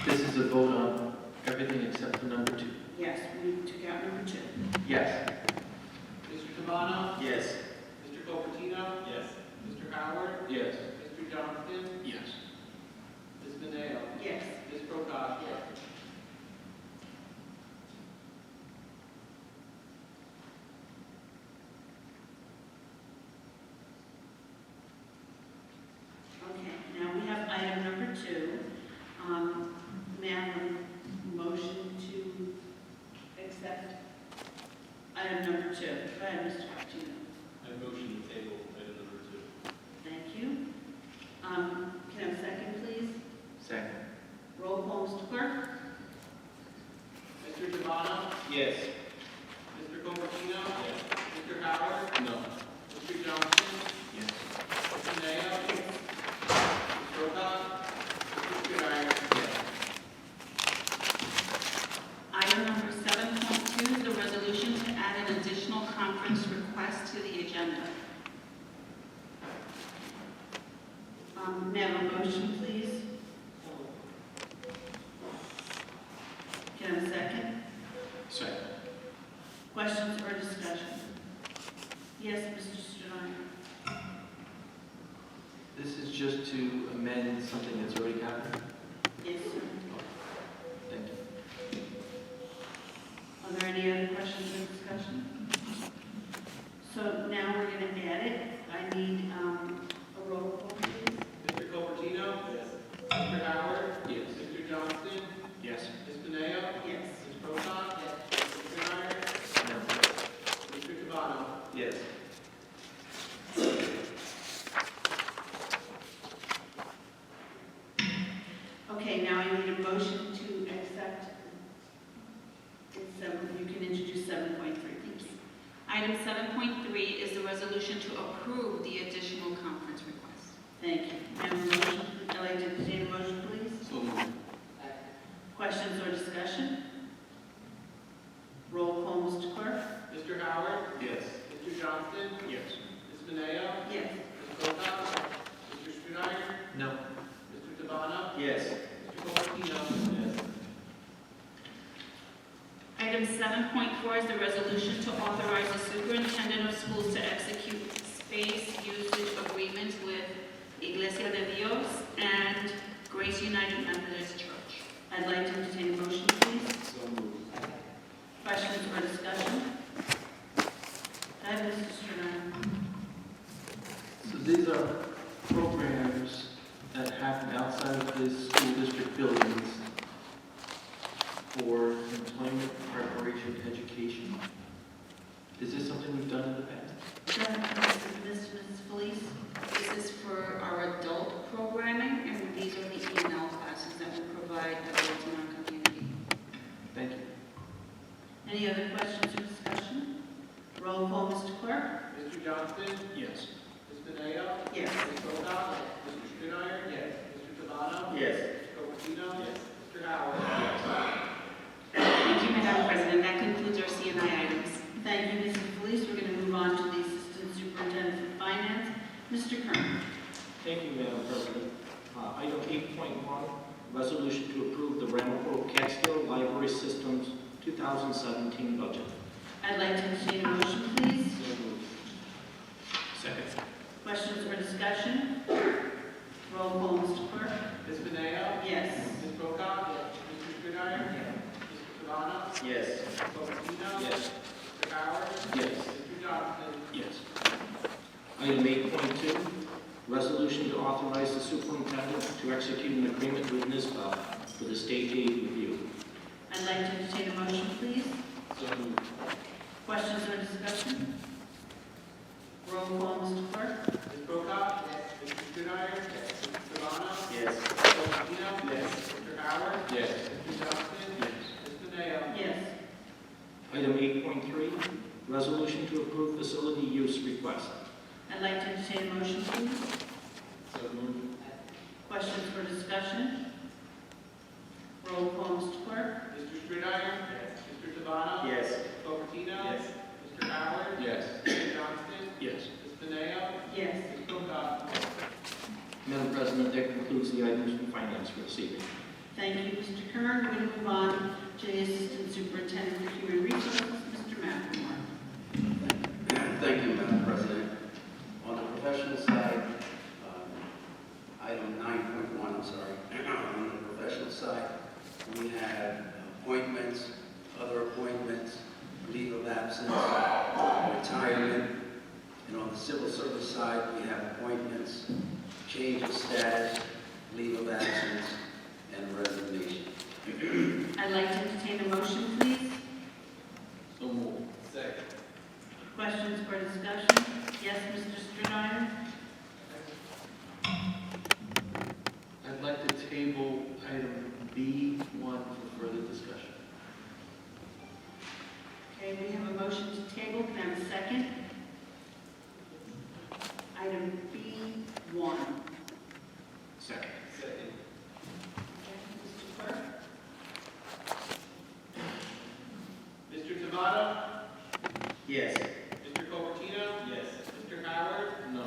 This is a vote on everything except for number 2. Yes, we took out number 2. Yes. Mr. Tamano? Yes. Mr. Copertino? Yes. Mr. Howard? Yes. Mr. Johnston? Yes. Ms. Beneo? Yes. Ms. Prokop? Okay, now we have item number 2. May I have a motion to accept item number 2? Go ahead, Mr. Cappuccino. May I have a motion, please? Can I have a second? Second. Questions or discussion? Yes, Mr. Stoudemire. This is just to amend something that's already happened? Yes, sir. Thank you. Are there any other questions or discussion? So now we're going to add it. I need a roll call, please. Mr. Cupertino? Yes. Mr. Howard? Yes. Mr. Johnston? Yes. Ms. Beneo? Yes. Ms. Pocock? Yes. Mr. Meyer? No. Mr. Tabano? Yes. Okay, now I need a motion to accept. You can introduce 7.3, please. Item 7.3 is the resolution to approve the additional conference request. Thank you. May I have a motion? I'd like to entertain a motion, please. So moved. Questions or discussion? Roll call, Mr. Clerk. Mr. Howard? Yes. Mr. Johnston? Yes. Ms. Beneo? Yes. Ms. Pocock? Mr. Strumeyer? No. Mr. Tabano? Yes. Mr. Cupertino? Yes. Item 7.4 is the resolution to authorize the superintendent of schools to execute space usage agreements with Iglesia de Dios and Grace United Methodist Church. I'd like to entertain a motion, please. So moved. Questions or discussion? Go ahead, Mr. Strumeyer. So these are programs that happen outside of the school district buildings for employment preparation education. Is this something we've done in the past? Mrs. Felice? This is for our adult programming, and these are the E&L classes that we provide adults in our community. Thank you. Any other questions or discussion? Roll call, Mr. Clerk. Mr. Johnston? Yes. Ms. Beneo? Yes. Ms. Pocock? Mr. Strumeyer? Yes. Mr. Tabano? Yes. Mr. Cupertino? Yes. Mr. Howard? Thank you, Madam President. That concludes our CNI items. Thank you, Mrs. Felice. We're going to move on to the Assistant Superintendent for Finance, Mr. Kern. Thank you, Madam President. Item 8.1, resolution to approve the Ramapo Catskill Library Systems 2017 budget. I'd like to entertain a motion, please. Second. Questions or discussion? Roll call, Mr. Clerk. Ms. Beneo? Yes. Ms. Pocock? Mr. Strumeyer? Mr. Tabano? Yes. Mr. Cupertino? Yes. Mr. Howard? Yes. Mr. Johnston? Yes. Item 8.2, resolution to authorize the superintendent to execute an agreement with NISBA for the state aid review. I'd like to entertain a motion, please. So moved. Questions or discussion? Roll call, Mr. Clerk. Ms. Pocock? Mr. Strumeyer? Mr. Tabano? Yes. Mr. Cupertino? Yes. Mr. Howard? Yes. Mr. Johnston? Ms. Beneo? Yes. Item 8.3, resolution to approve facility use request. I'd like to entertain a motion, please. So moved. Questions or discussion? Roll call, Mr. Clerk. Mr. Strumeyer? Mr. Tabano? Yes. Mr. Cupertino? Yes. Mr. Howard? Yes. Mr. Johnston? Yes. Ms. Beneo? Yes. Ms. Pocock? Madam President, that concludes the items from finance for this evening. Thank you, Mr. Kern. We're going to move on to the Assistant Superintendent for Human Resources, Mr. McLemore. Thank you, Madam President. On the professional side, item 9.1, I'm sorry, on the professional side, we have appointments, other appointments, leave of absence, retirement, and on the civil service side, we have appointments, change of status, leave of absence, and resignation. I'd like to entertain a motion, please. So moved. Second. Questions or discussion? Yes, Mr. Strumeyer? I'd like to table item B1 for further discussion. Okay, we have a motion to table. Can I have a second? Item B1. Second. Second. Mr. Clerk? Mr. Tabano? Yes. Mr. Cupertino? Yes. Mr. Howard? No.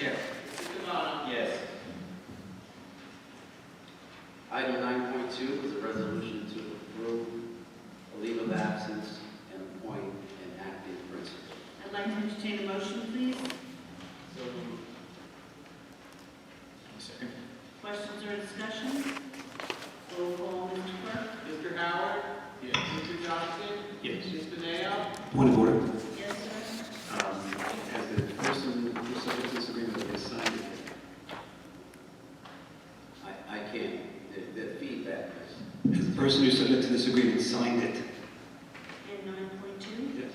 Yes. Mr. Devon? Yes. Item 9.2 is a resolution to approve a leave of absence and appoint an acting principal. I'd like to entertain a motion, please. So moved. Second. Questions or discussion? Roll call, Mr. Clerk. Mr. Howard? Yes. Mr. Johnson? Yes. Ms. Beneo? Point of order. Yes, sir. As the person who subject to this agreement has signed it, I can't. The feedback is. as the person who subject to this agreement signed it. In 9.2? Yes.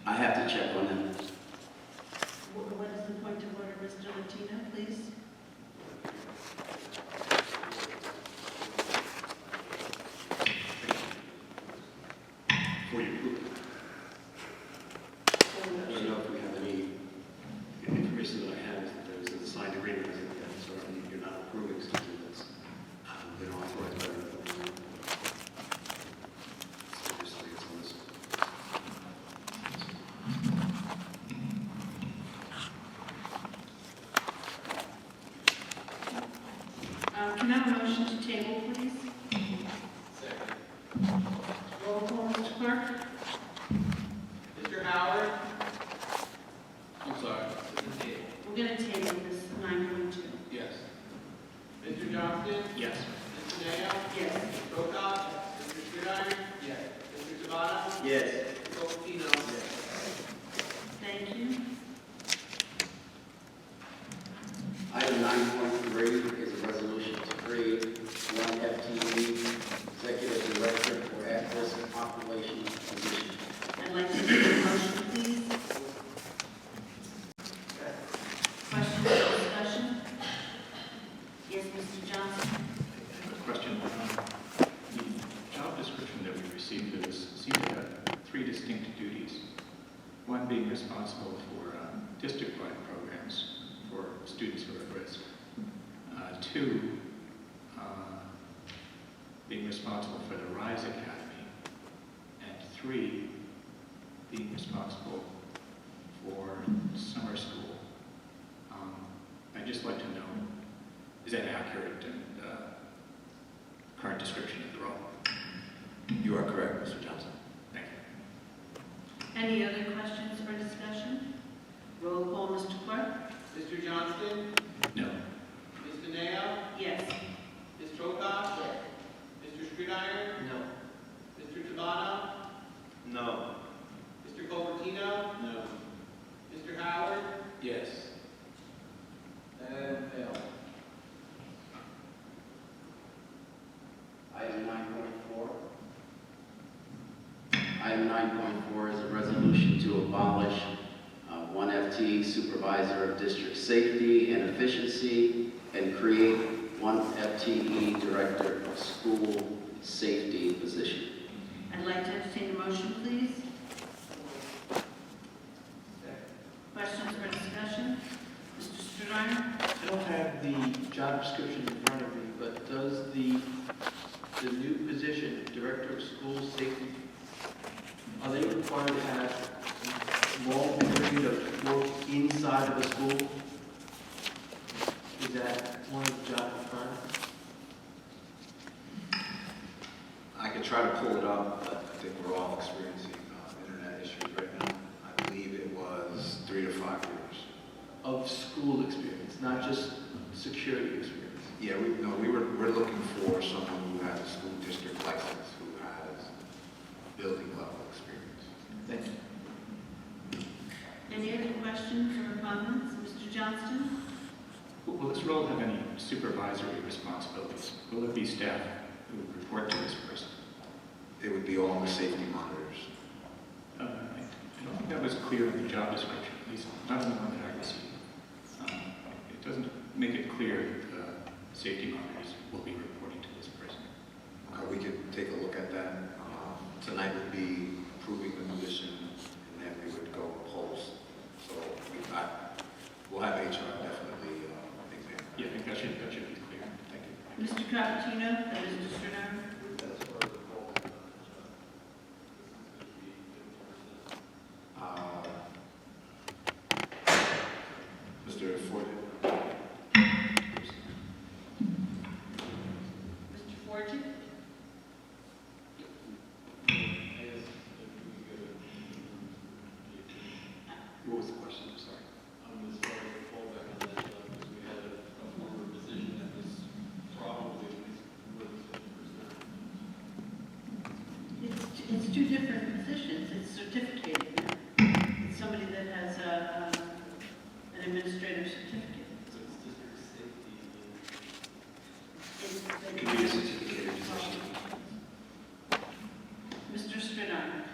I have to check on that. What is the point of order, Mr. Latino, please? Before you approve it. I don't know if we have any information that I have is that there's a signed agreement, is that so you're not approving something that's been authorized by the so just like it's on this. Can I have a motion to table, please? Second. Roll call, Mr. Clerk. Mr. Howard? I'm sorry. We're going to table this 9.2. Yes. Mr. Johnson? Yes. Ms. Beneo? Yes. Mr. Prokop? Mr. Schreiber? Yes. Mr. Devon? Yes. Mr. Copino? Thank you. Item 9.3 is a resolution to create one FTE executive director for at-risk population position. I'd like to take a motion, please. Questions or discussion? Yes, Mr. Johnson. Question. The job description that we received for this seems to have three distinct duties. One being responsible for district-wide programs for students who are at risk. Two, being responsible for the RISE Academy. And three, being responsible for summer school. I'd just like to know, is that accurate and current description of the role? You are correct, Mr. Johnson. Thank you. Any other questions or discussion? Roll call, Mr. Clerk. Mr. Johnston? No. Ms. Beneo? Yes. Ms. Prokop? Mr. Schreiber? No. Mr. Devon? No. Mr. Copertino? No. Mr. Howard? Yes. And fail. Item 9.4. Item 9.4 is a resolution to abolish one FTE supervisor of district safety and efficiency and create one FTE director of school safety position. I'd like to entertain a motion, please. Questions or discussion? Mr. Stradiner? I don't have the job description in front of me, but does the new position, Director of School Safety, are they required to have a small period of work inside of a school? Is that one of the job requirements? I can try to pull it up, but I think we're all experiencing internet issues right now. I believe it was 3 to 5 years. Of school experience, not just security experience? Yeah, we're looking for someone who has a school district license, who has building level experience. Thank you. Any other questions or comments? Mr. Johnston? Will this role have any supervisory responsibilities? Will it be staff who report to this person? It would be all the safety monitors. I don't think that was clear in the job description, at least not in the one that I received. It doesn't make it clear that the safety monitors will be reporting to this person. We could take a look at that. Tonight would be approving the position, and then we would go post. So we'll have HR definitely examine. Yeah, I think that should be clear. Thank you. Mr. Cappuccino and Mr. Stronach? Mr. Ford. Mr. Fortune? What was the question? I'm sorry. As far as the fallback on that, because we had a former position that was probably more than 50%. It's two different positions. It's certificated now. It's somebody that has an administrative certificate. So it's district safety. It could be a certificated position. Mr. Stronach?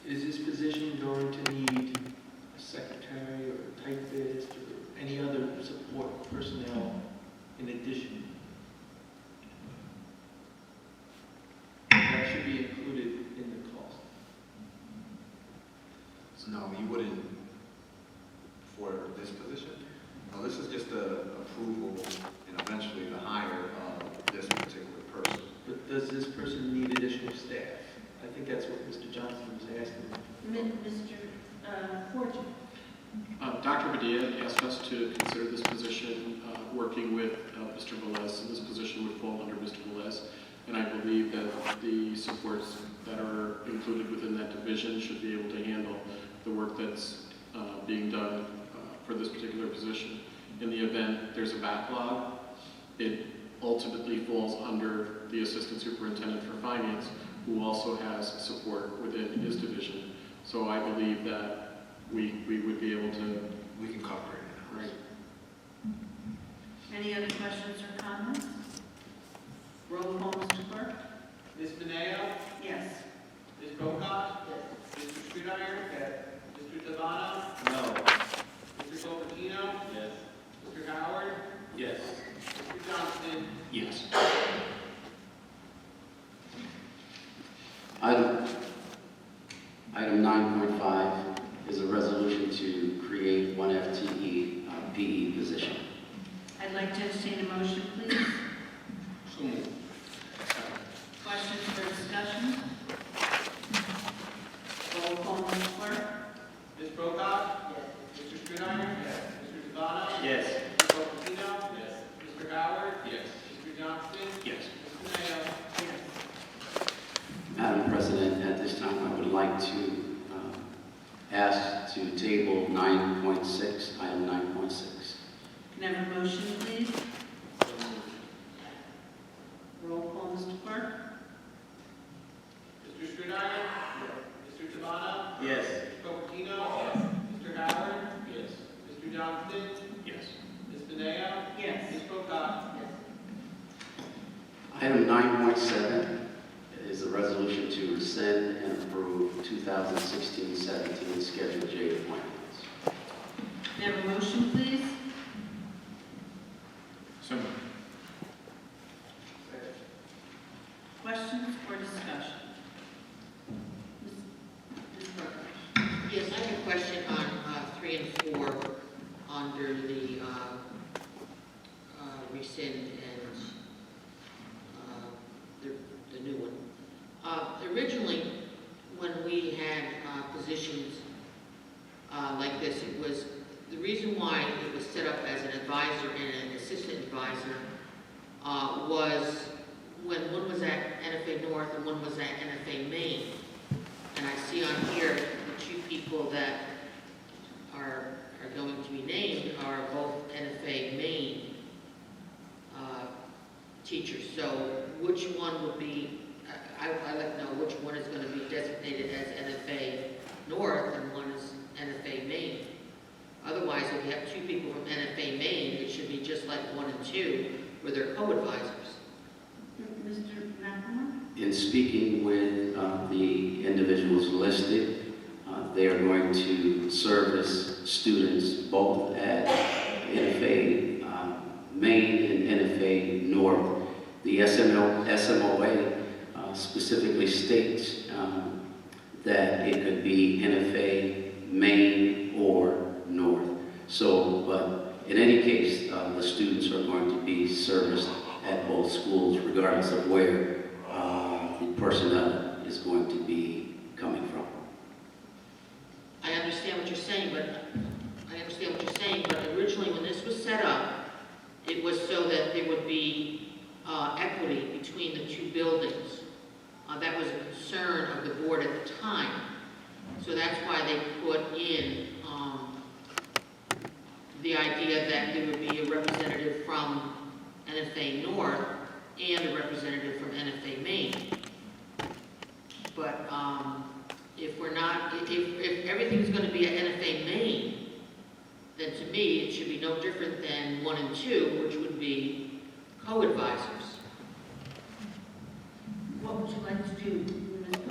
Is this position going to need a secretary or a typist or any other support personnel in addition? That should be included in the cost. So no, you wouldn't for this position. No, this is just the approval and eventually the hire of this particular person. But does this person need additional staff? I think that's what Mr. Johnson was asking. Mr. Fortune? Dr. Padilla asked us to consider this position working with Mr. Velez, and this position would fall under Mr. Velez. And I believe that the supports that are included within that division should be able to handle the work that's being done for this particular position. In the event there's a backlog, it ultimately falls under the Assistant Superintendent for Finance, who also has support within his division. So I believe that we would be able to... We can cover it. Right. Any other questions or comments? Roll call, Mr. Clerk? Ms. Mineo? Yes. Ms. Bocock? Yes. Mr. Schreiber? Yes. Mr. Devano? No. Mr. Copacino? Yes. Mr. Howard? Yes. Mr. Johnston? Yes. Item 9.5 is a resolution to create one FTE PE position. I'd like to entertain a motion, please. So moved. Questions or discussion? Roll call, Mr. Clerk? Ms. Bocock? Yes. Mr. Schreiber? Yes. Mr. Devano? Yes. Mr. Copacino? Yes. Mr. Howard? Yes. Mr. Johnston? Yes. Ms. Mineo? Yes. Madam President, at this time, I would like to ask to table 9.6, item 9.6. Can I have a motion, please? Roll call, Mr. Clerk? Mr. Schreiber? Yes. Mr. Devano? Yes. Mr. Copacino? Yes. Mr. Howard? Yes. Mr. Johnston? Yes. Ms. Mineo? Yes. Ms. Bocock? Item 9.7 is a resolution to rescind and approve 2016-17 Schedule J appointments. Can I have a motion, please? So moved. Questions or discussion? Ms. Burke? Yes, I have a question on 3 and 4 under the rescind and the new one. Originally, when we had positions like this, it was the reason why it was set up as an advisor and an assistant advisor was when one was at NFA North and one was at NFA Maine. And I see on here the two people that are going to be named are both NFA Maine teachers. So which one would be, I'd like to know which one is going to be designated as NFA North and one is NFA Maine. Otherwise, if you have two people from NFA Maine, it should be just like 1 and 2, where they're co-advisors. Mr. McElmore? In speaking with the individuals listed, They are going to service students both at NFA Main and NFA North. The SMOA specifically states that it could be NFA Main or North. So, but in any case, the students are going to be serviced at both schools, regardless of where the personnel is going to be coming from. I understand what you're saying, but originally when this was set up, it was so that there would be equity between the two buildings. That was a concern of the board at the time. So that's why they put in the idea that there would be a representative from NFA North and a representative from NFA Main. But if we're not, if everything's going to be at NFA Main, then to me, it should be no different than 1 and 2, which would be co-advisors. What would you like to do?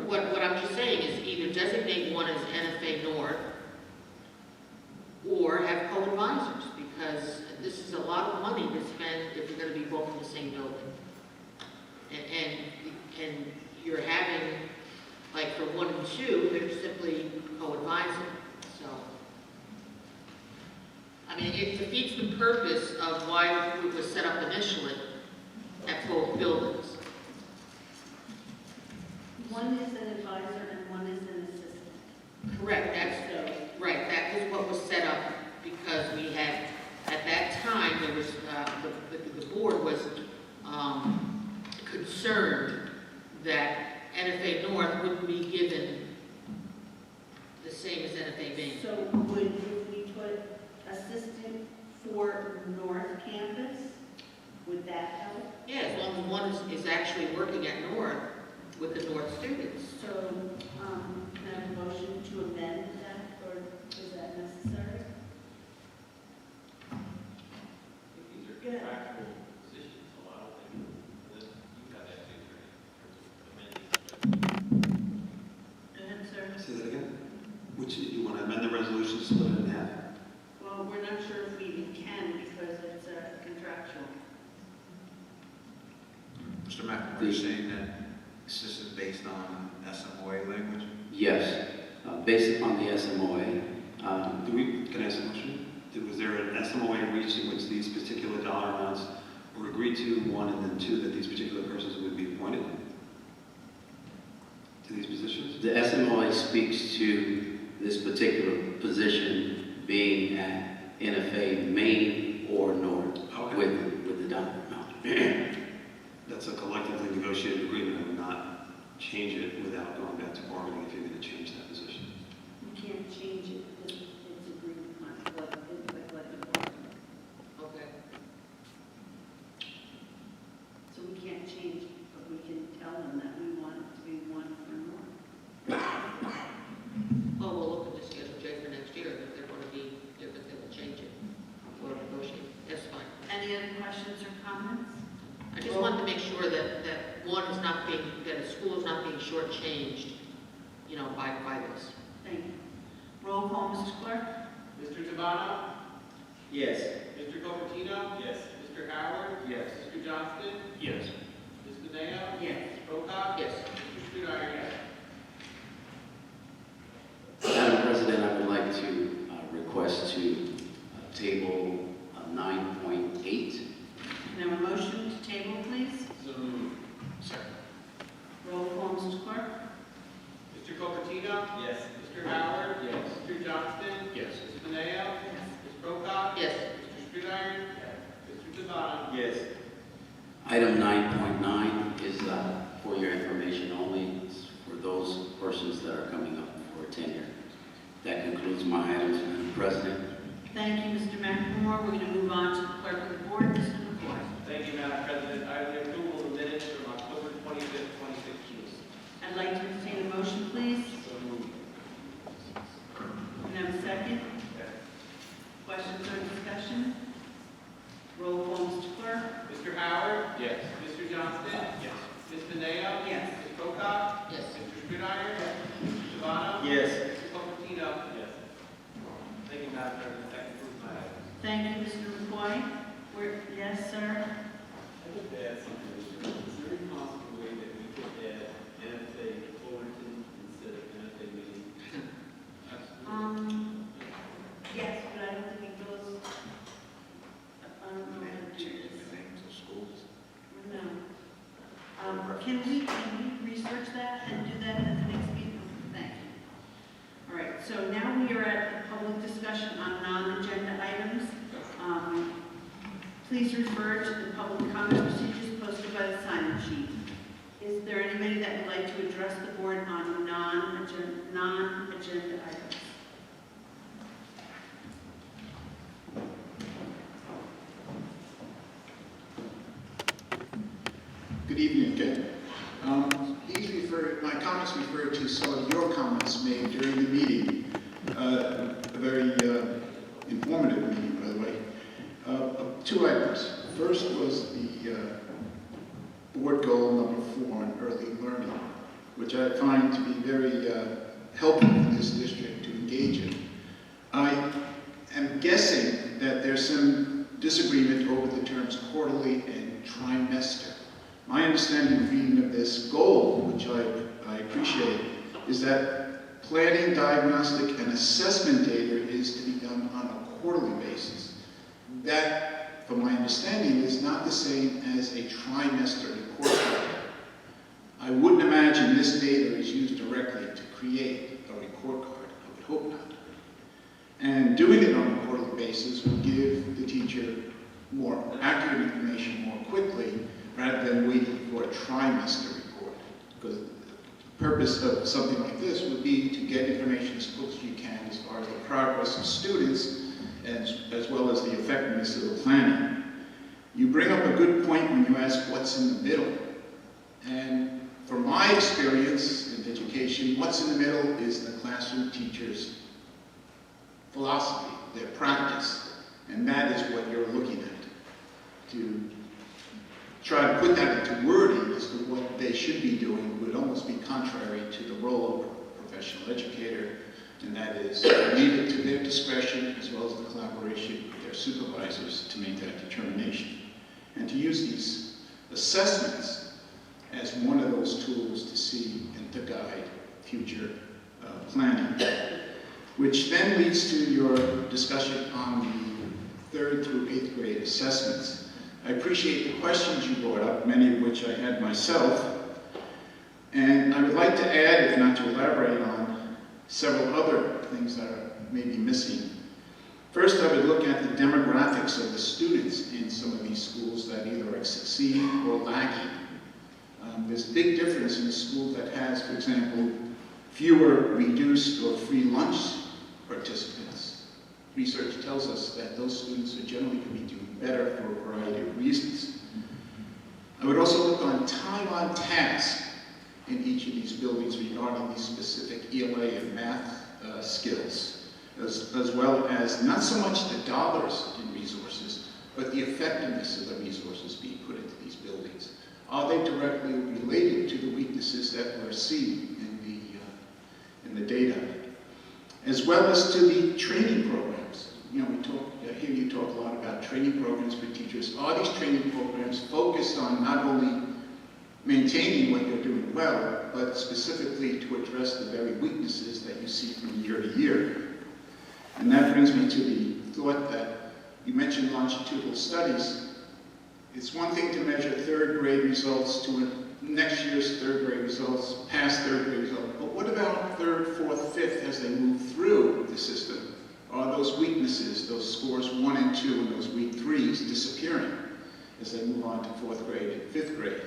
What I'm just saying is either designate one as NFA North or have co-advisors, because this is a lot of money to spend if you're going to be both in the same building. And you're having, like for 1 and 2, they're simply co-advising. So, I mean, it defeats the purpose of why it was set up initially at both buildings. One is an advisor and one is an assistant. Correct, right, that was what was set up, because we had, at that time, there was, the board was concerned that NFA North wouldn't be given the same as NFA Main. So would, if we put assistant for North Campus, would that help? Yeah, as long as one is actually working at North with the North students. So, can I have a motion to amend that, or is that necessary? These are Good. contractual positions, so I don't think that you have that figure in terms of amending. Go ahead, sir. Say that again? Which, you want to amend the resolution to split it in half? Well, we're not sure if we even can because it's contractual. Mr. McNamara, you're saying that this is based on SMOA language? Yes, based upon the SMOA. Can I ask a question? Was there an SMOA reached in which these particular dollar amounts were agreed to, 1, and then 2, that these particular persons would be appointed to these positions? The SMOA speaks to this particular position being at NFA Main or North with the dollar amount. That's a collectively negotiated agreement. I would not change it without going back to bargaining if you're going to change that position. You can't change it because it's agreed upon collective bargaining. Okay. So we can't change it, but we can tell them that we want it to be 1 for North. Well, we'll look at the schedule, Jay, for next year. If they're going to be different, then we'll change it. We'll negotiate. That's fine. Any other questions or comments? I just wanted to make sure that one is not being, that a school is not being shortchanged, you know, by this. Thank you. Roll call, Mrs. Clerk? Mr. Tabano? Yes. Mr. Copertino? Yes. Mr. Howard? Yes. Mr. Johnston? Yes. Ms. Beneo? Yes. Ms. Pocock? Yes. Mr. Studo? Yes. Madam President, I would like to request to table 9.8. Can I have a motion to table, please? So moved. Second. Roll call, Mrs. Clerk? Mr. Copertino? Yes. Mr. Howard? Yes. Mr. Johnston? Yes. Ms. Beneo? Ms. Pocock? Yes. Mr. Studo? Mr. Tabano? Yes. Item 9.9 is for your information only. It's for those persons that are coming up for tenure. That concludes my items, Madam President. Thank you, Mr. McNamara. We're going to move on to the clerk of the board, Mr. McCoy. Thank you, Madam President. I have the approval of the minutes from October 25th, 2016. I'd like to entertain a motion, please. So moved. Can I have a second? Questions or discussion? Roll call, Mr. Clerk. Mr. Howard? Yes. Mr. Johnston? Yes. Ms. Beneo? Yes. Ms. Pocock? Yes. Mr. Studo? Mr. Tabano? Yes. Mr. Copertino? Thank you, Mr. McCoy. Yes, sir? I could add something. Is there any possible way that we could add NFA Fullerton instead of NFA Meeting? Yes, but I don't think it goes, I don't know how to do this. No. Can we research that and do that at the next meeting? Thank you. All right, so now we are at the public discussion on non-agenda items. Please refer to the public comment procedures posted by the sign-in sheet. Is there anybody that would like to address the board on non-agenda items? Good evening again. My comments refer to some of your comments made during the meeting, a very informative meeting, by the way. Two items. First was the board goal number 4 on early learning, which I find to be very helpful for this district to engage in. I am guessing that there's some disagreement over the terms quarterly and trimester. My understanding of reading of this goal, which I appreciate, is that planning, diagnostic, and assessment data is to be done on a quarterly basis. That, from my understanding, is not the same as a trimester report card. I wouldn't imagine this data is used directly to create a report card. I would hope not. And doing it on a quarterly basis would give the teacher more accurate information more quickly, rather than waiting for a trimester report. Because the purpose of something like this would be to get information as close as you can as far as the progress of students, as well as the effectiveness of the planning. You bring up a good point when you ask what's in the middle. And from my experience in education, what's in the middle is the classroom teacher's philosophy, their practice. And that is what you're looking at. To try to put that into wording as to what they should be doing would almost be contrary to the role of a professional educator, and that is leave it to their discretion as well as the collaboration with their supervisors to make that determination. And to use these assessments as one of those tools to see and to guide future planning. Which then leads to your discussion on the 3rd through 8th grade assessments. I appreciate the questions you brought up, many of which I had myself. And I would like to add, if not to elaborate on, several other things that are maybe missing. First, I would look at the demographics of the students in some of these schools that either succeed or lagging. There's a big difference in a school that has, for example, fewer reduced or free lunch participants. Research tells us that those students are generally going to be doing better for a variety of reasons. I would also look on time on task in each of these buildings regarding these specific ELA and math skills, as well as not so much the dollars in resources, but the effectiveness of the resources being put into these buildings. Are they directly related to the weaknesses that we're seeing in the data? As well as to the training programs. You know, I hear you talk a lot about training programs for teachers. Are these training programs focused on not only maintaining what they're doing well, but specifically to address the very weaknesses that you see from year to year? And that brings me to the thought that you mentioned longitudinal studies. It's one thing to measure 3rd grade results to next year's 3rd grade results, past 3rd grade results, but what about 3rd, 4th, 5th as they move through the system? Are those weaknesses, those scores 1 and 2 and those weak 3s disappearing as they move on to 4th grade and 5th grade?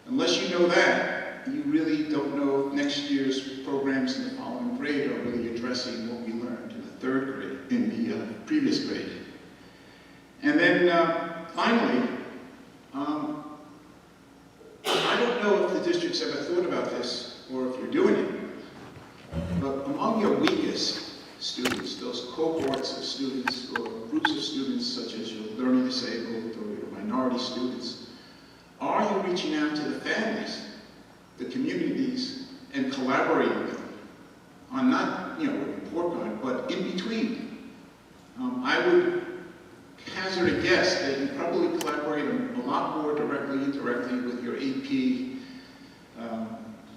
Unless you know that, you really don't know if next year's programs in the following grade are really addressing what we learned in the 3rd grade, in the previous grade. And then finally, I don't know if the district's ever thought about this or if you're doing it, but among your weakest students, those cohorts of students or groups of students such as your learning disabled or your minority students, are you reaching out to the families, the communities, and collaborating with them on not, a report card, but in between? I would correctly with your AP,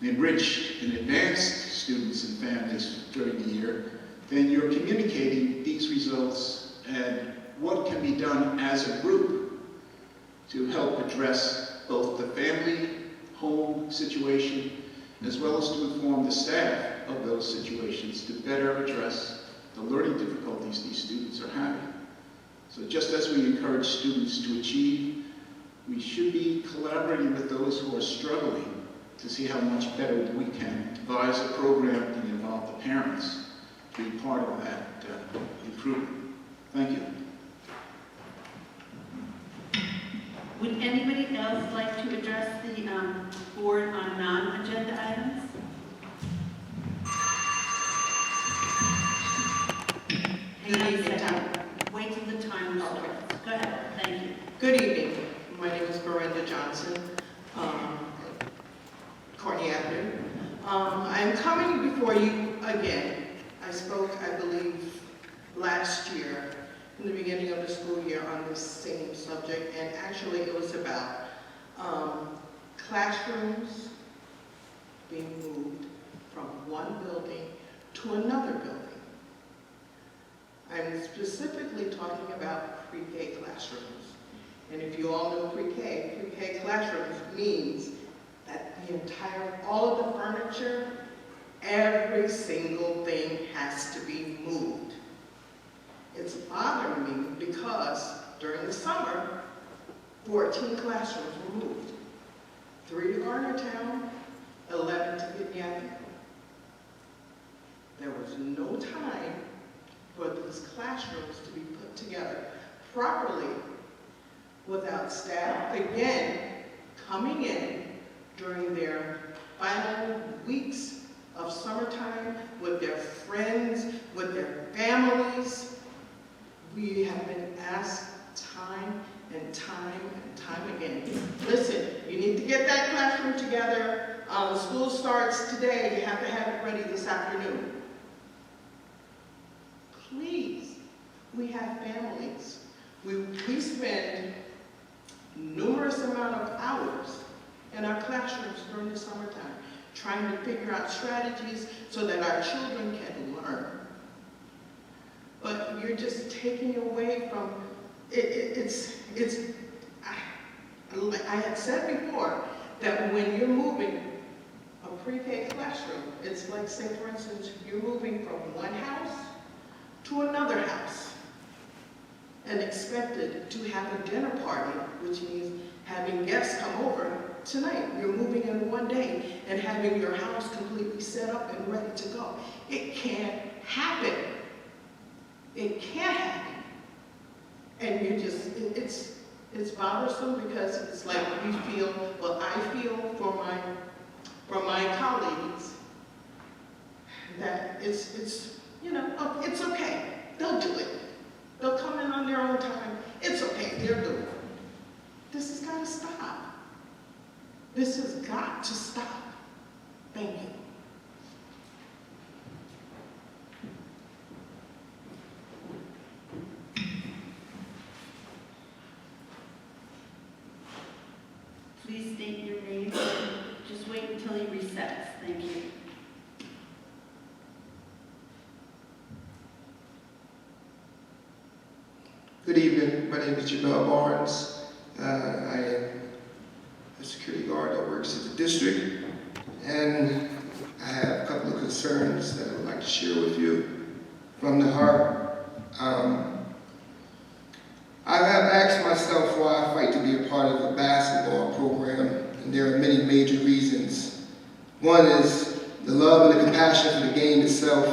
enriched and advanced students and families during the year, then you're communicating these results and what can be done as a group to help address both the family, home situation, as well as to inform the staff of those situations to better address the learning difficulties these students are having. So just as we encourage students to achieve, we should be collaborating with those who are struggling to see how much better we can devise a program and involve the parents to be part of that improvement. Thank you. Would anybody else like to address the board on non-agenda items? Hang on a second. Wait till the timer starts. Go ahead. Thank you. Good evening. My name is Miranda Johnson, Courtney Avenue. I'm coming before you again. I spoke, I believe, last year in the beginning of the school year on this same subject, and actually it was about classrooms being moved from one building to another building. I'm specifically talking about pre-K classrooms. And if you all know pre-K classrooms means that all of the furniture, every single thing has to be moved. It's bothering me because during the summer, 14 classrooms were moved. 3 to Garnertown, 11 to Vignette. There was no time for these classrooms to be put together properly without staff, again, coming in during their final weeks of summertime with their friends, with their families. We have been asked time and time and time again, listen, you need to get that classroom together. School starts today, you have to have it ready this afternoon. Please, we have families. We spend numerous amount of hours in our classrooms during the summertime trying to figure out strategies so that our children can learn. But you're just taking away from, I had said before that when you're moving a pre-K classroom, it's like, say for instance, you're moving from one house to another house and expected to have a dinner party, which means having guests come over tonight. You're moving in one day and having your house completely set up and ready to go. It can't happen. It can't happen. And you just, it's bothersome because it's like you feel, well, I feel for my colleagues that it's you know, it's okay. They'll do it. They'll come in on their own time. It's okay. They'll do it. This has got to stop. This has got to stop. Thank you. Please state your name. Just wait until he resets. Thank you. Good evening. My name is Jamel Barnes. I am a security guard that works at the district, and I have a couple of concerns that I would like to share with you from the heart. I have asked myself why I fight to be a part of a basketball program, and there are many major reasons. One is the love and the compassion for the game itself.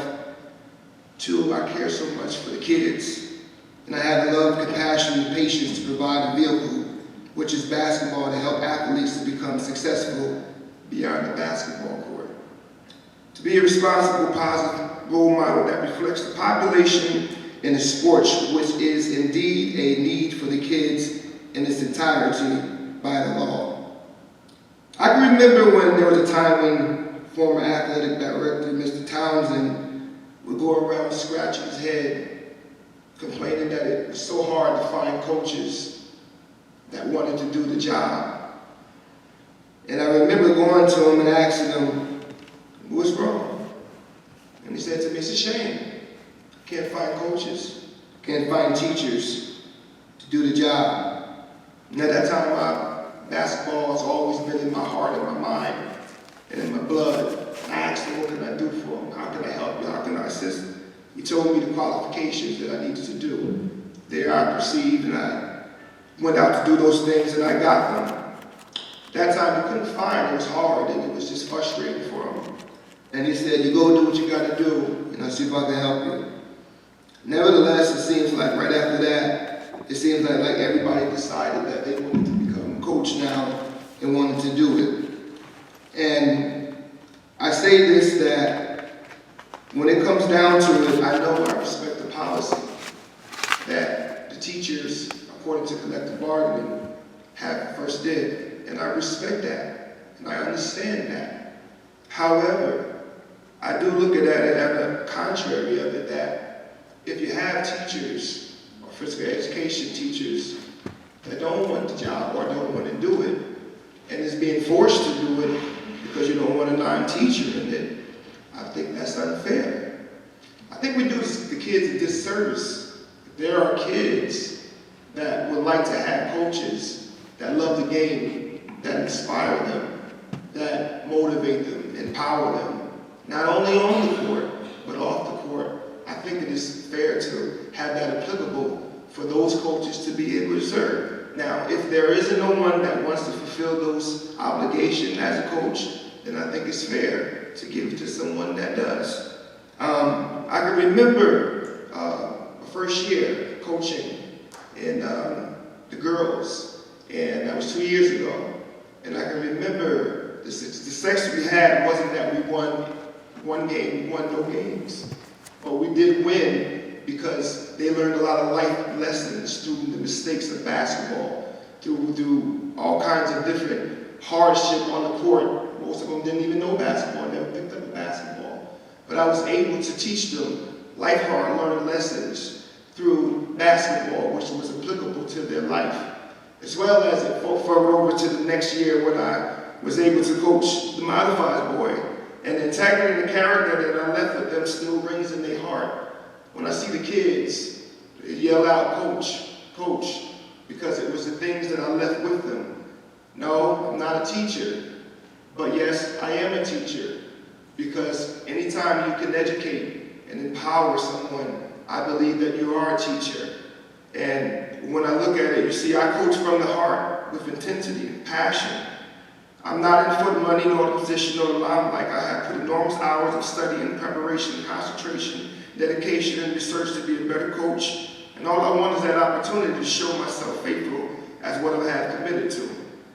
2, I care so much for the kids. And I have the love, compassion, and patience to provide a vehicle, which is basketball, to help athletes to become successful beyond the basketball court. To be a responsible, positive role model that reflects the population in the sports, which is indeed a need for the kids in its entirety by the law. I can remember when there was a time when former athletic director, Mr. Townsend, would go around scratching his head, complaining that it was so hard to find coaches that wanted to do the job. And I remember going to him and asking him, what's wrong? And he said to me, it's a shame. Can't find coaches, can't find teachers to do the job. And at that time, basketball has always been in my heart, in my mind, and in my blood. And I asked him, what can I do for him? How can I help you? How can I assist? He told me the qualifications that I needed to do. There I proceeded, and I went out to do those things, and I got them. That time he couldn't find, it was hard, and it was just frustrating for him. And he said, you go do what you got to do, and I'll see if I can help you. Nevertheless, it seems like right after that, it seems like everybody decided that they wanted to become a coach now and wanted to do it. And I say this, that when it comes down to it, I know I respect the policy that the teachers, according to collective bargaining, have first did. And I respect that, and I understand that. However, I do look at it at the contrary of it, that if you have teachers, or physical education teachers, that don't want the job or don't want to do it, and is being forced to do it because you don't want a non-teacher in it, I think that's unfair. I think we do the kids a disservice. There are kids that would like to have coaches that love the game, that inspire them, that motivate them, empower them, not only on the court, but off the court. I think it is fair to have that applicable for those coaches to be able to serve. Now, if there isn't no one that wants to fulfill those obligations as a coach, then I think it's fair to give it to someone that does. I can remember first year coaching in the girls, and that was 2 years ago. And I can remember the success we had wasn't that we won one game, we won no games. But we did win because they learned a lot of life lessons through the mistakes of basketball, through all kinds of different hardship on the court. Most of them didn't even know basketball, never picked up a basketball. But I was able to teach them life hard learned lessons through basketball, which was applicable to their life. As well as it forward over to the next year when I was able to coach the modified boy. And the integrity and the character that I left with them still rings in their heart. When I see the kids, they yell out, coach, coach, because it was the things that I left with them. No, I'm not a teacher, but yes, I am a teacher, because anytime you can educate and empower someone, I believe that you are a teacher. And when I look at it, you see, I coach from the heart with intensity and passion. I'm not in foot money nor the position nor the limelight. I have put enormous hours of study and preparation, concentration, dedication, and research to be a better coach. And all I want is that opportunity to show myself faithful as what I have committed to.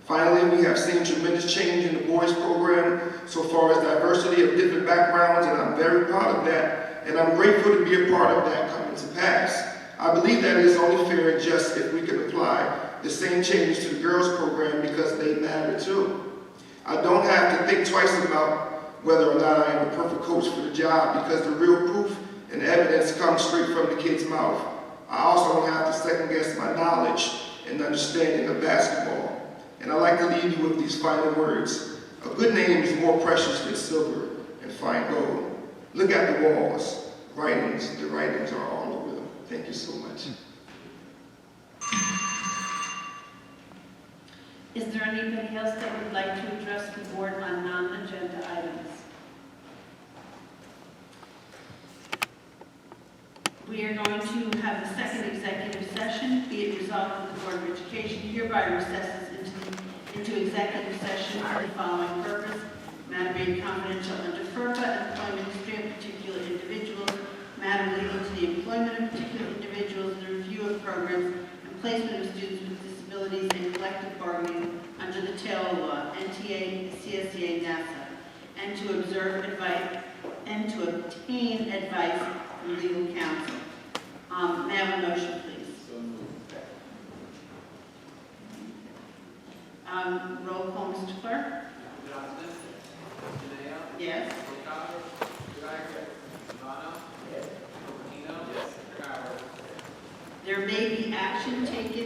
Finally, we have seen tremendous change in the boys program so far as diversity of different backgrounds, and I'm very proud of that. And I'm grateful to be a part of that coming to pass. I believe that it is only fair and just if we can apply the same changes to the girls program because they matter too. I don't have to think twice about whether or not I am a perfect coach for the job because the real proof and evidence comes straight from the kid's mouth. I also don't have to second guess my knowledge and understanding of basketball. And I'd like to leave you with these final words. A good name is more precious than silver and fine gold. Look at the walls. The writings are all over them. Thank you so much. Is there anybody else that would like to address the board on non-agenda items? We are going to have the second executive session. Be it resolved that the Board of Education hereby recesses into executive session for the following purpose: matter being confidential under FERPA, employment history of particular individuals, matter legal to the employment of particular individuals, the review of programs, and placement of students with disabilities and collective bargaining under the Taylor Law, NTA, CSEA, NASA, and to observe advice and to obtain advice from legal counsel. May I have a motion, please? Roll call, Mr. Clerk. Yes. There may be action taken